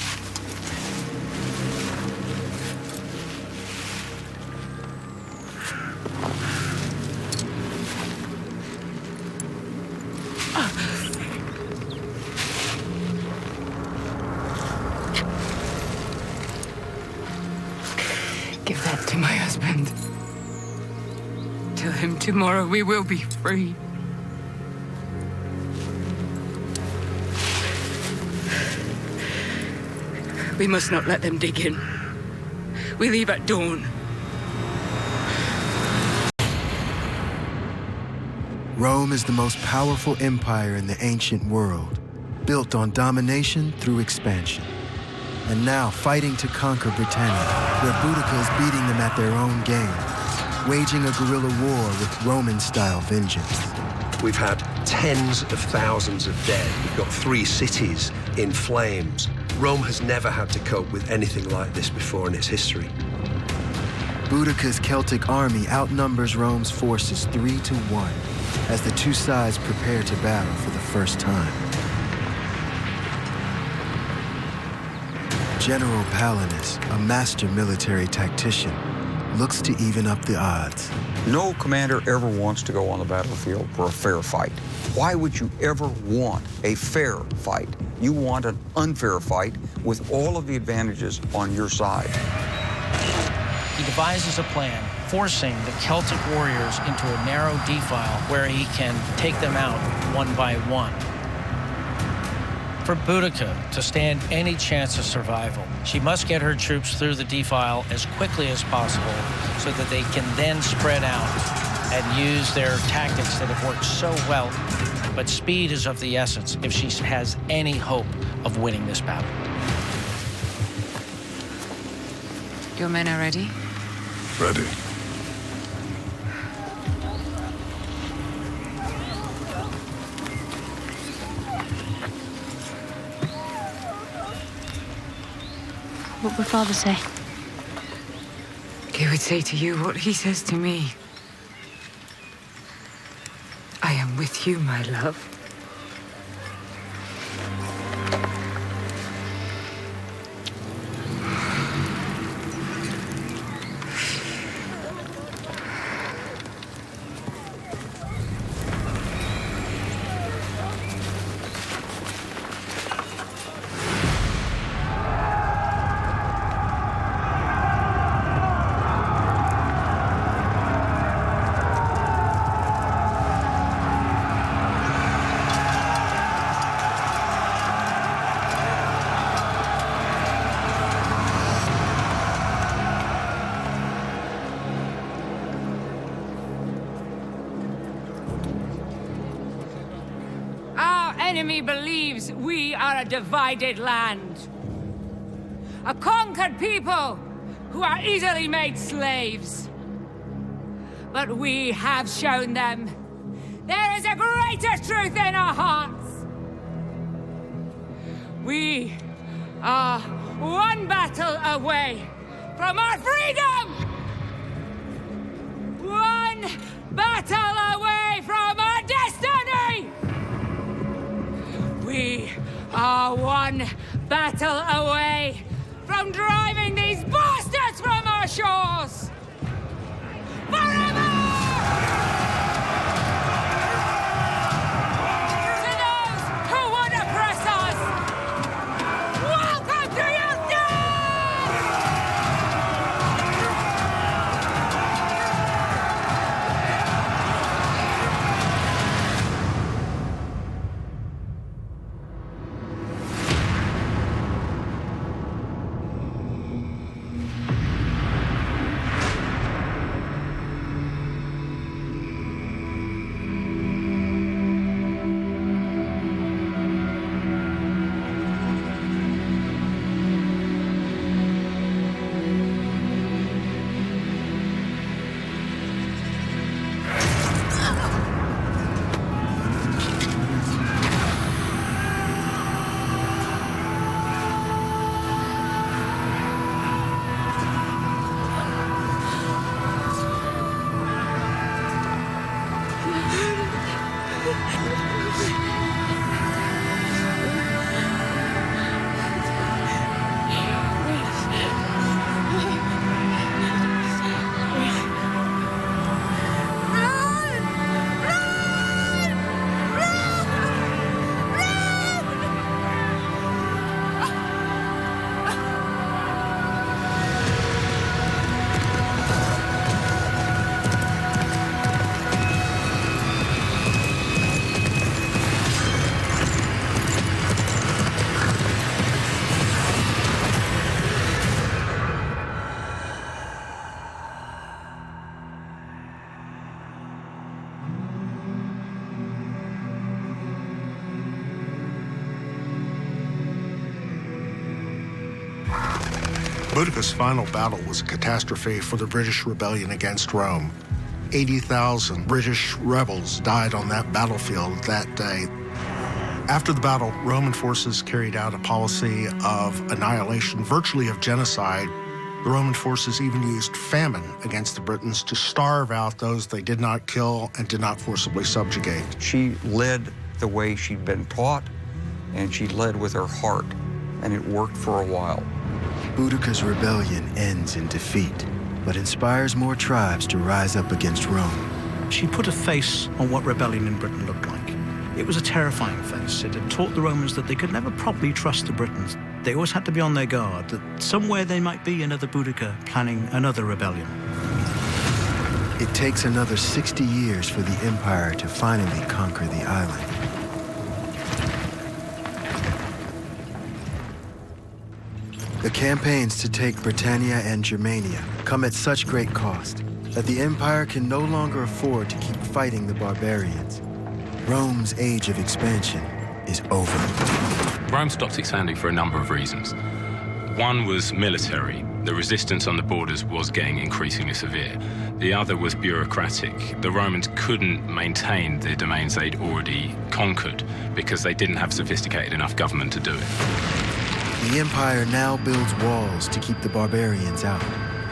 Speaker 8: Give that to my husband. Tell him tomorrow we will be free. We must not let them dig in. We leave at dawn.
Speaker 1: Rome is the most powerful empire in the ancient world, built on domination through expansion. And now fighting to conquer Britannia, where Boudicca is beating them at their own game, waging a guerrilla war with Roman-style vengeance.
Speaker 3: We've had tens of thousands of dead. We've got 3 cities in flames. Rome has never had to cope with anything like this before in its history.
Speaker 1: Boudicca's Celtic army outnumbers Rome's forces 3-1 as the two sides prepare to battle for the first time. General Paullinus, a master military tactician, looks to even up the odds.
Speaker 11: No commander ever wants to go on the battlefield for a fair fight. Why would you ever want a fair fight? You want an unfair fight with all of the advantages on your side.
Speaker 7: He devises a plan, forcing the Celtic warriors into a narrow defile where he can take them out one by one. For Boudica to stand any chance of survival, she must get her troops through the defile as quickly as possible so that they can then spread out and use their tactics that have worked so well. But speed is of the essence if she has any hope of winning this battle.
Speaker 8: Your men are ready?
Speaker 2: Ready.
Speaker 19: What would Father say?
Speaker 8: He would say to you what he says to me. I am with you, my love.
Speaker 14: enemy believes we are a divided land. A conquered people who are easily made slaves. But we have shown them there is a greater truth in our hearts. We are one battle away from our freedom! One battle away from our destiny! We are one battle away from driving these bastards from our shores! Forever! To those who would oppress us, welcome to your
Speaker 10: Boudica's final battle was a catastrophe for the British rebellion against Rome. 80,000 British rebels died on that battlefield that day. After the battle, Roman forces carried out a policy of annihilation, virtually of genocide. The Roman forces even used famine against the Britons to starve out those they did not kill and did not forcibly subjugate.
Speaker 11: She led the way she'd been taught, and she led with her heart, and it worked for a while.
Speaker 1: Boudica's rebellion ends in defeat, but inspires more tribes to rise up against Rome.
Speaker 12: She put a face on what rebellion in Britain looked like. It was a terrifying face. It had taught the Romans that they could never properly trust the Britons. They always had to be on their guard, that somewhere there might be another Boudica planning another rebellion.
Speaker 1: It takes another 60 years for the Empire to finally conquer the island. The campaigns to take Britannia and Germania come at such great cost that the Empire can no longer afford to keep fighting the barbarians. Rome's age of expansion is over.
Speaker 5: Rome stopped expanding for a number of reasons. One was military. The resistance on the borders was getting increasingly severe. The other was bureaucratic. The Romans couldn't maintain the domains they'd already conquered because they didn't have sophisticated enough government to do it.
Speaker 1: The Empire now builds walls to keep the barbarians out,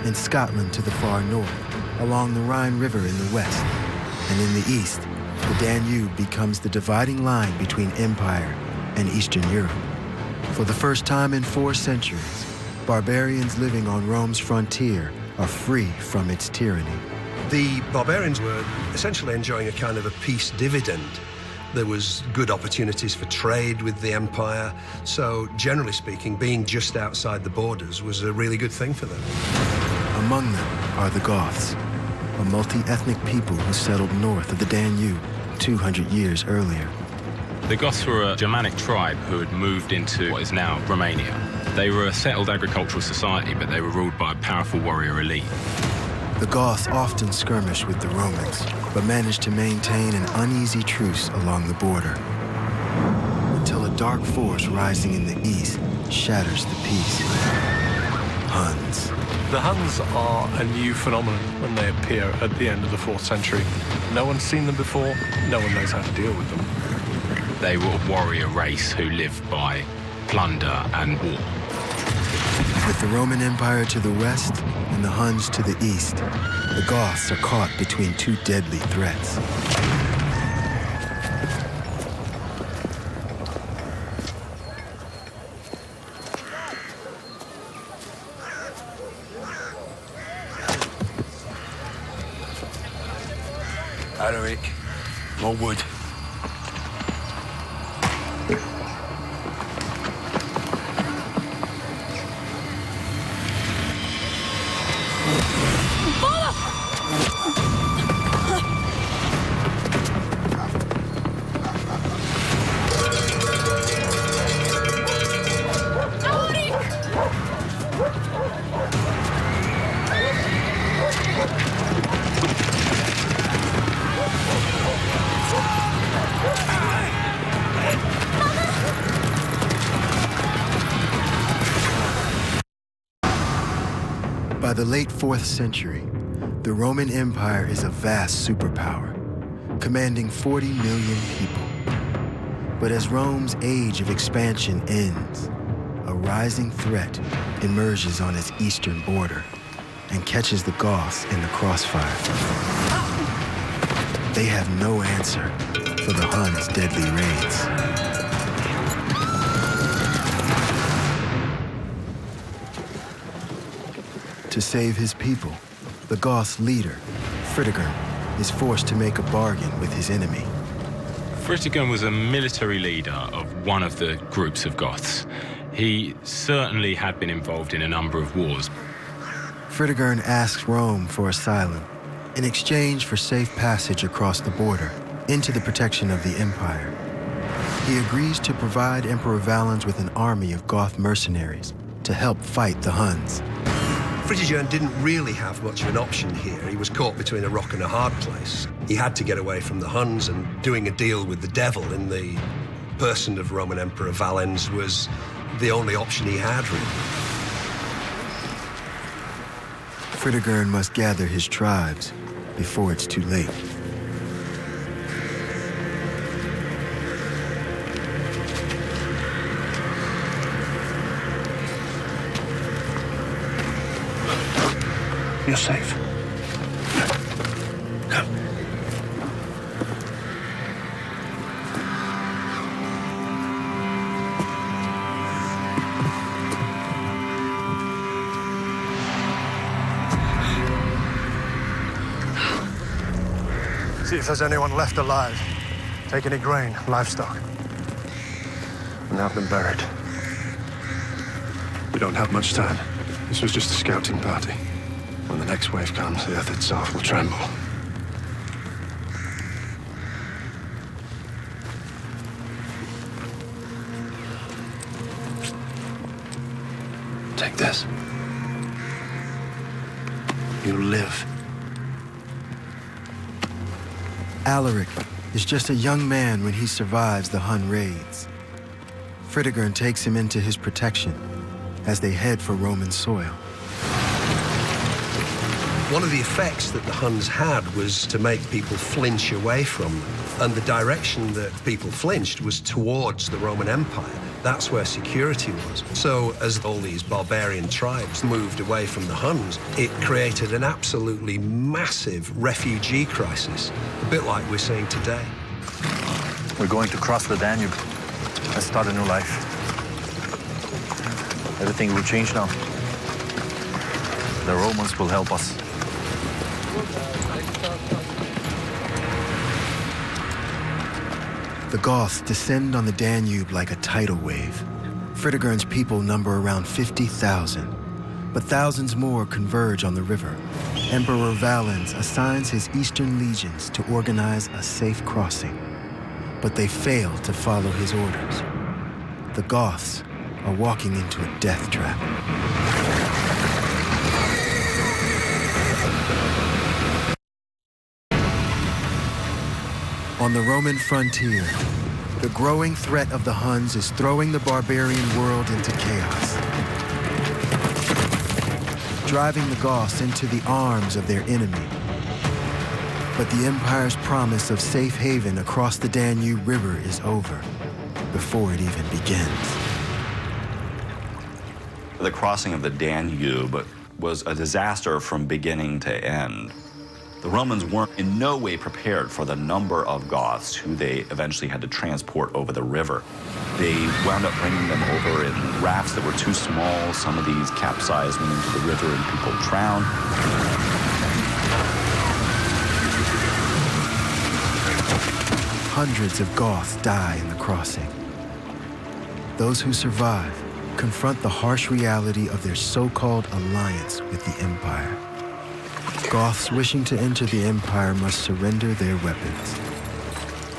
Speaker 1: in Scotland to the far north, along the Rhine River in the west, and in the east, the Danube becomes the dividing line between Empire and Eastern Europe. For the first time in 4 centuries, barbarians living on Rome's frontier are free from its tyranny.
Speaker 3: The barbarians were essentially enjoying a kind of a peace dividend. There was good opportunities for trade with the empire, so generally speaking, being just outside the borders was a really good thing for them.
Speaker 1: Among them are the Goths, a multi-ethnic people who settled north of the Danube 200 years earlier.
Speaker 5: The Goths were a Germanic tribe who had moved into what is now Romania. They were a settled agricultural society, but they were ruled by a powerful warrior elite.
Speaker 1: The Goths often skirmished with the Romans, but managed to maintain an uneasy truce along the border. dark force rising in the east shatters the peace. Huns.
Speaker 9: The Huns are a new phenomenon when they appear at the end of the 4th century. No one's seen them before, no one knows how to deal with them.
Speaker 5: They were a warrior race who lived by plunder and war.
Speaker 1: With the Roman Empire to the west and the Huns to the east, the Goths are caught between two deadly threats.
Speaker 21: Alaric, more wood.
Speaker 1: By the late 4th century, the Roman Empire is a vast superpower, commanding 40 million people. But as Rome's age of expansion ends, a rising threat emerges on its eastern border and catches the Goths in the crossfire. They have no answer for the Huns' deadly raids. To save his people, the Goths' leader, Fritigern, is forced to make a bargain with his enemy.
Speaker 5: Fritigern was a military leader of one of the groups of Goths. He certainly had been involved in a number of wars.
Speaker 1: Fritigern asks Rome for asylum in exchange for safe passage across the border into the protection of the empire. He agrees to provide Emperor Valens with an army of Goth mercenaries to help fight the Huns.
Speaker 3: Fritigern didn't really have much of an option here. He was caught between a rock and a hard place. He had to get away from the Huns, and doing a deal with the devil in the person of Roman Emperor Valens was the only option he had, really.
Speaker 1: Fritigern must gather his tribes before it's too late.
Speaker 9: You're safe. Come.
Speaker 18: See if there's anyone left alive. Take any grain, livestock. And have them buried. We don't have much time. This was just a scouting party. When the next wave comes, the earth itself will tremble. Take this. You live.
Speaker 1: Alaric is just a young man when he survives the Hun raids. Fritigern takes him into his protection as they head for Roman soil.
Speaker 3: One of the effects that the Huns had was to make people flinch away from them. And the direction that people flinched was towards the Roman Empire. That's where security was. So as all these barbarian tribes moved away from the Huns, it created an absolutely massive refugee crisis, a bit like we're seeing today.
Speaker 21: We're going to cross the Danube and start a new life. Everything will change now. The Romans will help us.
Speaker 1: The Goths descend on the Danube like a tidal wave. Fritigern's people number around 50,000, but thousands more converge on the river. Emperor Valens assigns his eastern legions to organize a safe crossing, but they fail to follow his orders. The Goths are walking into a death trap. On the Roman frontier, The growing threat of the Huns is throwing the barbarian world into chaos, driving the Goths into the arms of their enemy. But the Empire's promise of safe haven across the Danube River is over before it even begins.
Speaker 16: The crossing of the Danube was a disaster from beginning to end. The Romans weren't in no way prepared for the number of Goths who they eventually had to transport over the river. They wound up bringing them over in rafts that were too small. Some of these capsized, went into the river, and people drowned.
Speaker 1: Hundreds of Goths die in the crossing. Those who survive confront the harsh reality of their so-called alliance with the Empire. Goths wishing to enter the Empire must surrender their weapons.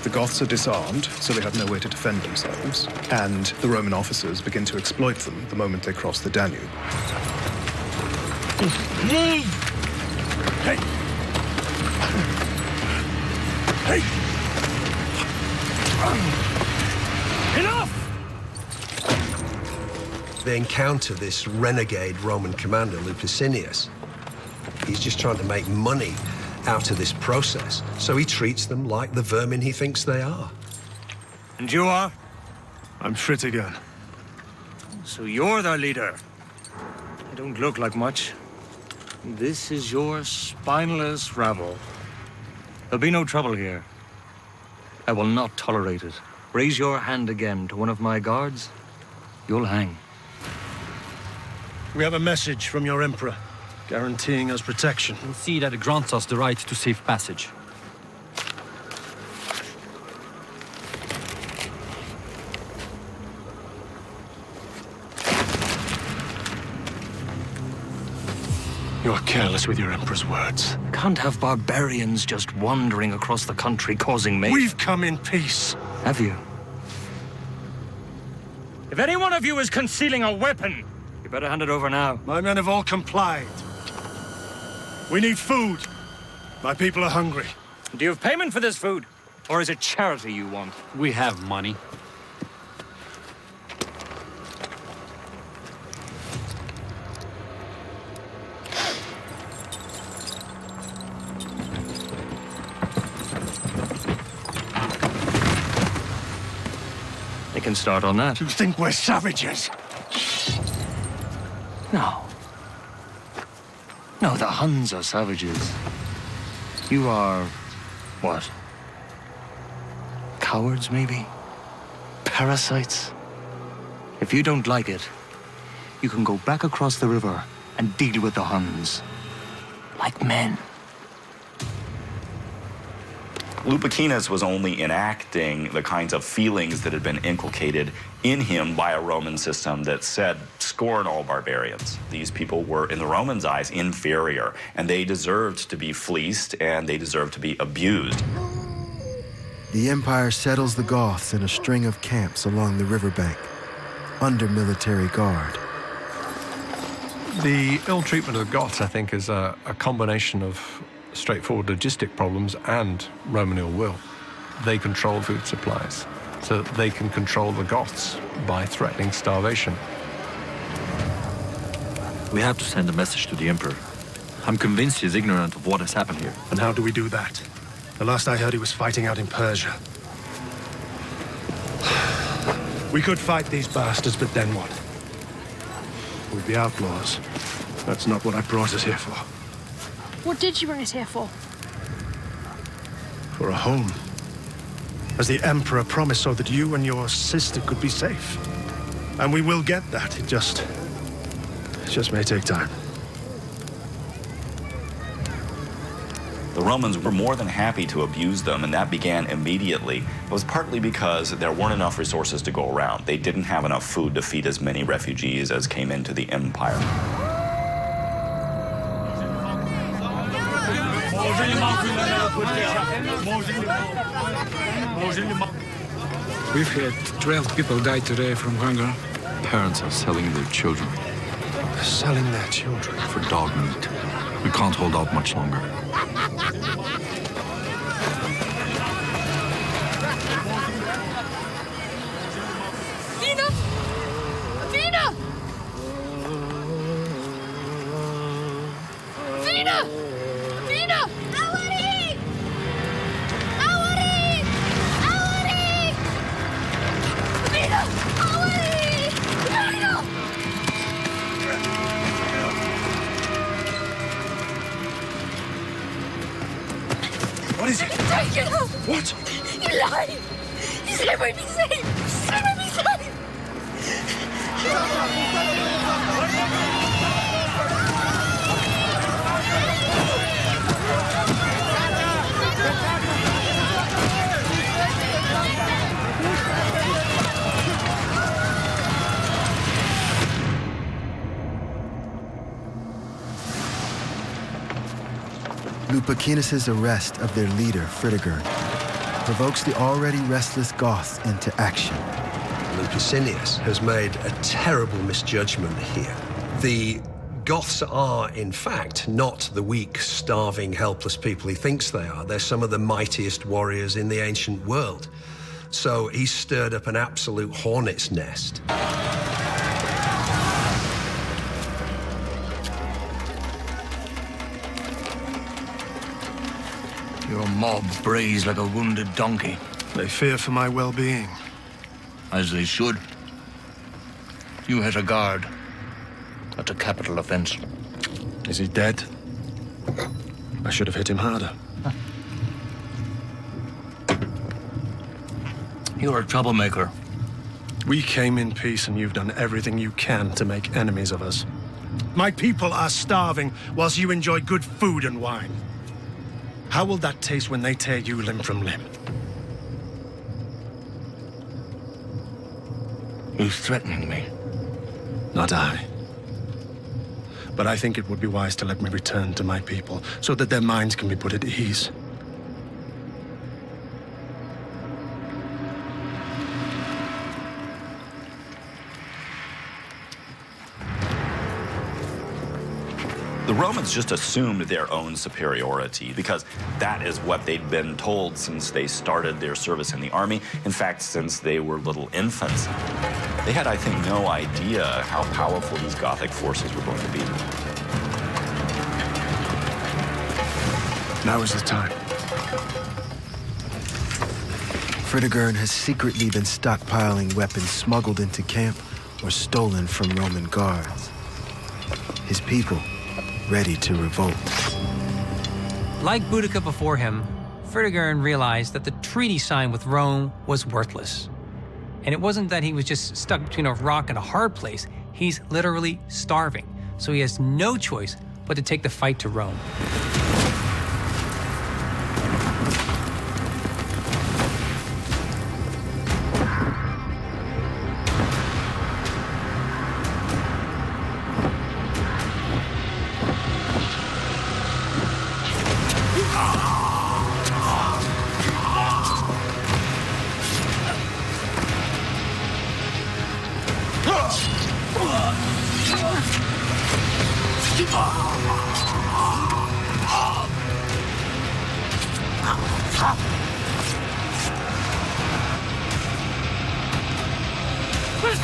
Speaker 17: The Goths are disarmed, so they have no way to defend themselves, and the Roman officers begin to exploit them the moment they cross the Danube.
Speaker 21: Move! Hey! Hey! Enough!
Speaker 3: They encounter this renegade Roman commander, Licinius. He's just trying to make money out of this process, so he treats them like the vermin he thinks they are.
Speaker 21: And you are?
Speaker 17: I'm Fritigan.
Speaker 21: So you're their leader. You don't look like much. This is your spineless rabble. There'll be no trouble here. I will not tolerate it. Raise your hand again to one of my guards, you'll hang.
Speaker 23: We have a message from your Emperor, guaranteeing us protection.
Speaker 24: We'll see that it grants us the right to safe passage.
Speaker 23: You're careless with your Emperor's words.
Speaker 21: Can't have barbarians just wandering across the country causing me.
Speaker 23: We've come in peace.
Speaker 21: Have you? If any one of you is concealing a weapon, you better hand it over now.
Speaker 23: My men have all complied. We need food. My people are hungry.
Speaker 21: Do you have payment for this food? Or is it charity you want?
Speaker 24: We have money.
Speaker 21: They can start on that.
Speaker 23: You think we're savages?
Speaker 21: No. No, the Huns are savages. You are... what? Cowards, maybe? Parasites? If you don't like it, you can go back across the river and deal with the Huns. Like men.
Speaker 16: Lupicinus was only enacting the kinds of feelings that had been inculcated in him by a Roman system that said, scorn all barbarians. These people were, in the Romans' eyes, inferior, and they deserved to be fleeced, and they deserved to be abused.
Speaker 1: The Empire settles the Goths in a string of camps along the riverbank, under military guard.
Speaker 9: The ill treatment of the Goths, I think, is a combination of straightforward logistic problems and Roman ill will. They control food supplies, so that they can control the Goths by threatening starvation.
Speaker 24: We have to send a message to the Emperor. I'm convinced he's ignorant of what has happened here.
Speaker 23: And how do we do that? The last I heard, he was fighting out in Persia. We could fight these bastards, but then what? We'd be outlaws. That's not what I brought us here for.
Speaker 19: What did you bring us here for?
Speaker 23: For a home. As the Emperor promised, so that you and your sister could be safe. And we will get that. It just may take time.
Speaker 16: The Romans were more than happy to abuse them, and that began immediately. It was partly because there weren't enough resources to go around. They didn't have enough food to feed as many refugees as came into the empire.
Speaker 25: We've had 12 people die today from hunger.
Speaker 24: Parents are selling their children.
Speaker 23: Selling their children?
Speaker 24: For dog meat. We can't hold out much longer.
Speaker 4: Mina! Mina! Awari! Awari! Awari! Mina! Awari! Mina!
Speaker 23: What is it?
Speaker 4: Take it out!
Speaker 23: What?
Speaker 4: You lied! You said everything be safe! You said everything be safe!
Speaker 1: Lupicinus's arrest of their leader, Fritigern, provokes the already restless Goths into action.
Speaker 3: Lupicinus has made a terrible misjudgment here. The Goths are, in fact, not the weak, starving, helpless people he thinks they are. They're some of the mightiest warriors in the ancient world. So he's stirred up an absolute hornet's nest.
Speaker 21: Your mob brays like a wounded donkey.
Speaker 23: They fear for my well-being.
Speaker 21: As they should. You hit a guard. That's a capital offense.
Speaker 23: Is he dead? I should have hit him harder.
Speaker 21: You're a troublemaker.
Speaker 23: We came in peace and you've done everything you can to make enemies of us. My people are starving whilst you enjoy good food and wine. How will that taste when they tear you limb from limb?
Speaker 21: You're threatening me.
Speaker 23: Not I. But I think it would be wise to let me return to my people so that their minds can be put at ease.
Speaker 16: The Romans just assumed their own superiority because that is what they'd been told since they started their service in the army. In fact, since they were little infants. They had, I think, no idea how powerful these Gothic forces were going to be.
Speaker 23: Now is the time.
Speaker 1: Fritigern has secretly been stockpiling weapons smuggled into camp or stolen from Roman guards. His people ready to revolt.
Speaker 6: Like Boudica before him, Fritigern realized that the treaty signed with Rome was worthless. And it wasn't that he was just stuck between a rock and a hard place. He's literally starving. So he has no choice but to take the fight to Rome.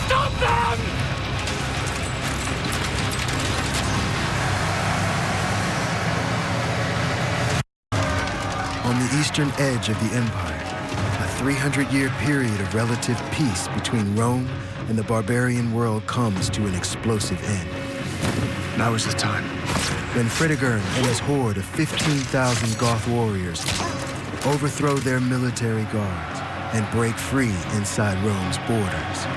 Speaker 4: Stop them!
Speaker 1: On the eastern edge of the empire, a 300-year period of relative peace between Rome and the barbarian world comes to an explosive end.
Speaker 23: Now is the time.
Speaker 1: When Fritigern and his horde of 15,000 Goth warriors overthrow their military guards and break free inside Rome's borders.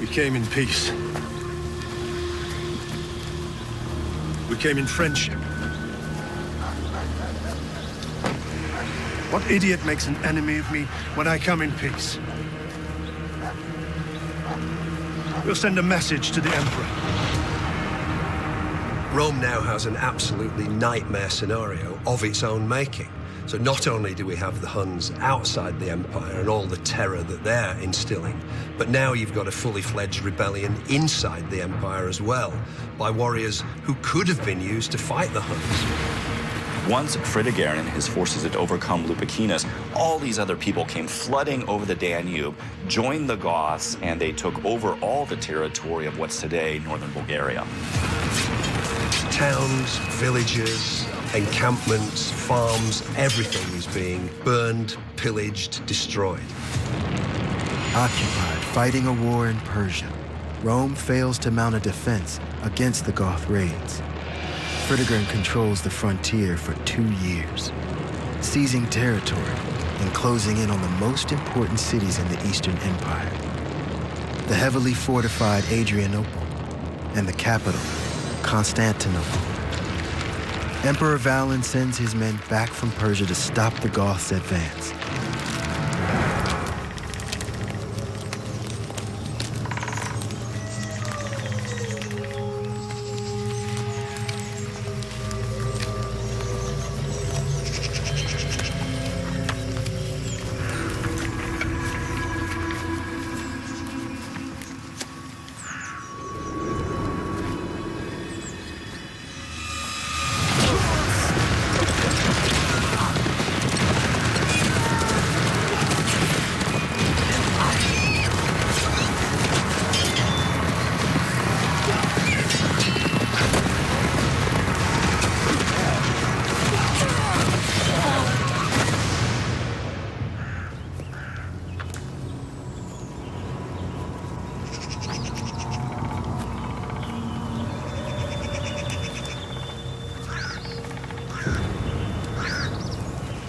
Speaker 23: We came in peace. We came in friendship. What idiot makes an enemy of me when I come in peace? We'll send a message to the Emperor.
Speaker 3: Rome now has an absolutely nightmare scenario of its own making. So not only do we have the Huns outside the empire and all the terror that they're instilling, but now you've got a fully fledged rebellion inside the empire as well, by warriors who could have been used to fight the Huns.
Speaker 16: Once Fritigern and his forces had overcome Lupicinus, all these other people came flooding over the Danube, joined the Goths, and they took over all the territory of what's today northern Bulgaria.
Speaker 3: Towns, villages, encampments, farms, everything is being burned, pillaged, destroyed.
Speaker 1: Occupied, fighting a war in Persia, Rome fails to mount a defense against the Goth raids. Fritigern controls the frontier for 2 years, seizing territory and closing in on the most important cities in the Eastern Empire. The heavily fortified Adrianople and the capital, Constantinople. Emperor Valens sends his men back from Persia to stop the Goths' advance.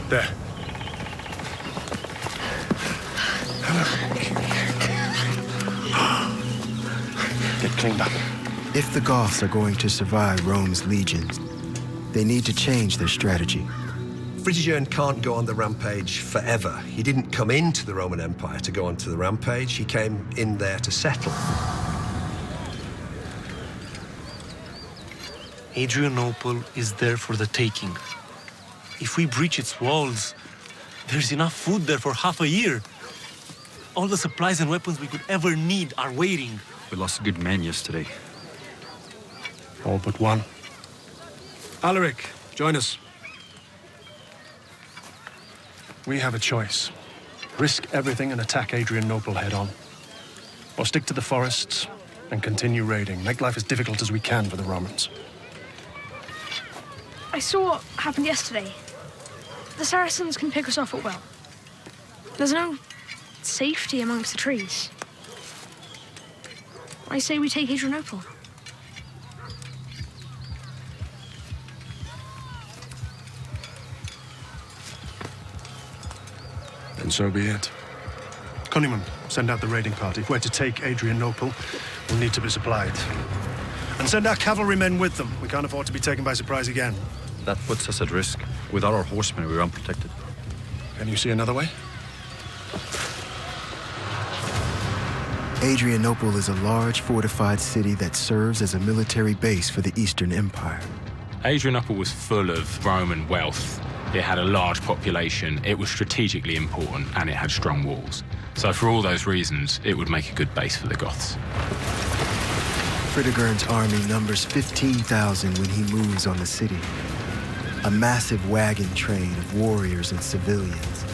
Speaker 23: There. Get cleaned up.
Speaker 1: If the Goths are going to survive Rome's legions, they need to change their strategy.
Speaker 3: Fritigern can't go on the rampage forever. He didn't come into the Roman Empire to go onto the rampage. He came in there to settle.
Speaker 7: Adrianople is there for the taking. If we breach its walls, there's enough food there for half a year. All the supplies and weapons we could ever need are waiting.
Speaker 24: We lost a good man yesterday.
Speaker 23: All but one. Alaric, join us. We have a choice. Risk everything and attack Adrianople head-on. Or stick to the forests and continue raiding. Make life as difficult as we can for the Romans.
Speaker 19: I saw what happened yesterday. The Saracens can pick us off at will. There's no safety amongst the trees. I say we take Adrianople.
Speaker 23: And so be it. Cunningham, send out the raiding party. If we're to take Adrianople, we'll need to be supplied. And send our cavalrymen with them. We can't afford to be taken by surprise again.
Speaker 24: That puts us at risk. Without our horsemen, we're unprotected.
Speaker 23: Can you see another way?
Speaker 1: Adrianople is a large fortified city that serves as a military base for the Eastern Empire.
Speaker 5: Adrianople was full of Roman wealth. It had a large population, it was strategically important, and it had strong walls. So for all those reasons, it would make a good base for the Goths.
Speaker 1: Fritigern's army numbers 15,000 when he moves on the city. A massive wagon train of warriors and civilians.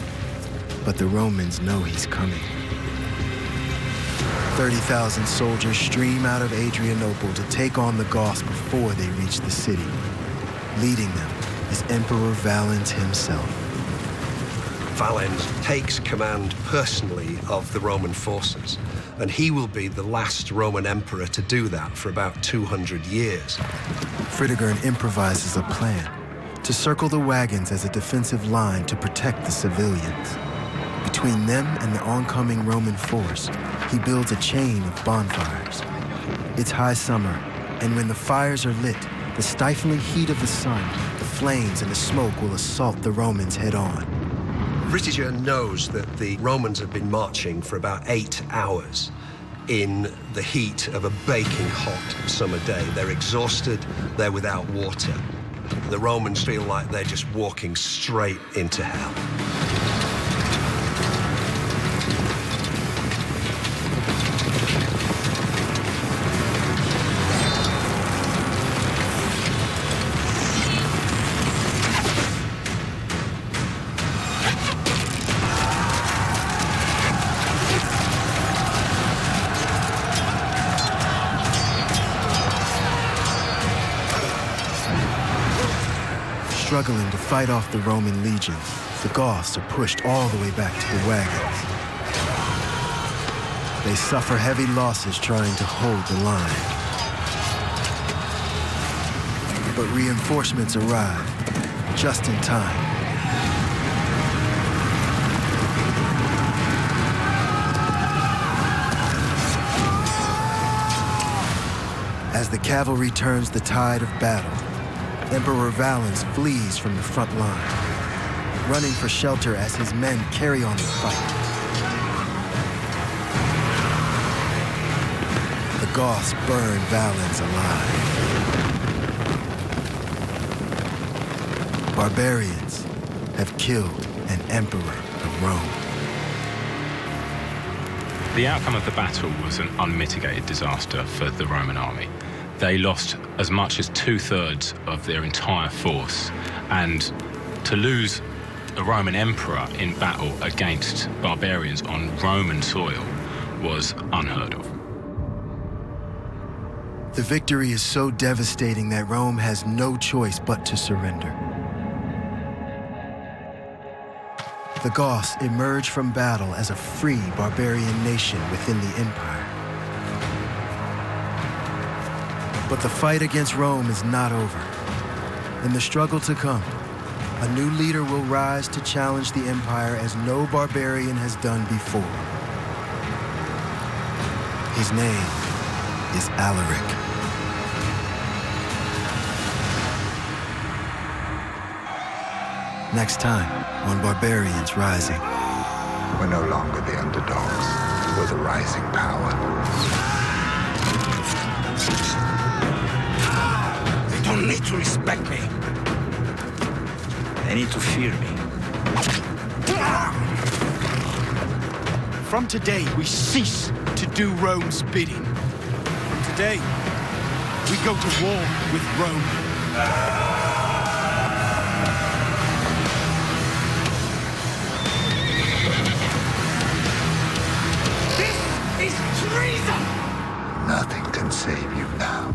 Speaker 1: But the Romans know he's coming. 30,000 soldiers stream out of Adrianople to take on the Goths before they reach the city. Leading them is Emperor Valens himself.
Speaker 3: Valens takes command personally of the Roman forces, and he will be the last Roman emperor to do that for about 200 years.
Speaker 1: Fritigern improvises a plan to circle the wagons as a defensive line to protect the civilians. Between them and the oncoming Roman force, he builds a chain of bonfires. It's high summer, and when the fires are lit, the stifling heat of the sun, the flames and the smoke will assault the Romans head-on.
Speaker 3: Fritigern knows that the Romans have been marching for about 8 hours in the heat of a baking hot summer day. They're exhausted, they're without water. The Romans feel like they're just walking straight into hell.
Speaker 1: Struggling to fight off the Roman legion, the Goths are pushed all the way back to the wagons. They suffer heavy losses trying to hold the line. But reinforcements arrive just in time. As the cavalry turns the tide of battle, Emperor Valens flees from the front line, running for shelter as his men carry on the fight. The Goths burn Valens alive. Barbarians have killed an emperor of Rome.
Speaker 5: The outcome of the battle was an unmitigated disaster for the Roman army. They lost as much as 2/3 of their entire force, and to lose a Roman emperor in battle against barbarians on Roman soil was unheard of.
Speaker 1: The victory is so devastating that Rome has no choice but to surrender. The Goths emerge from battle as a free barbarian nation within the empire. But the fight against Rome is not over. In the struggle to come, a new leader will rise to challenge the empire as no barbarian has done before. His name is Alaric. Next time on Barbarians Rising.
Speaker 2: We're no longer the underdogs. We're the rising power.
Speaker 21: They don't need to respect me. They need to fear me.
Speaker 13: From today, we cease to do Rome's bidding. Today, we go to war with Rome.
Speaker 21: This is treason!
Speaker 2: Nothing can save you now.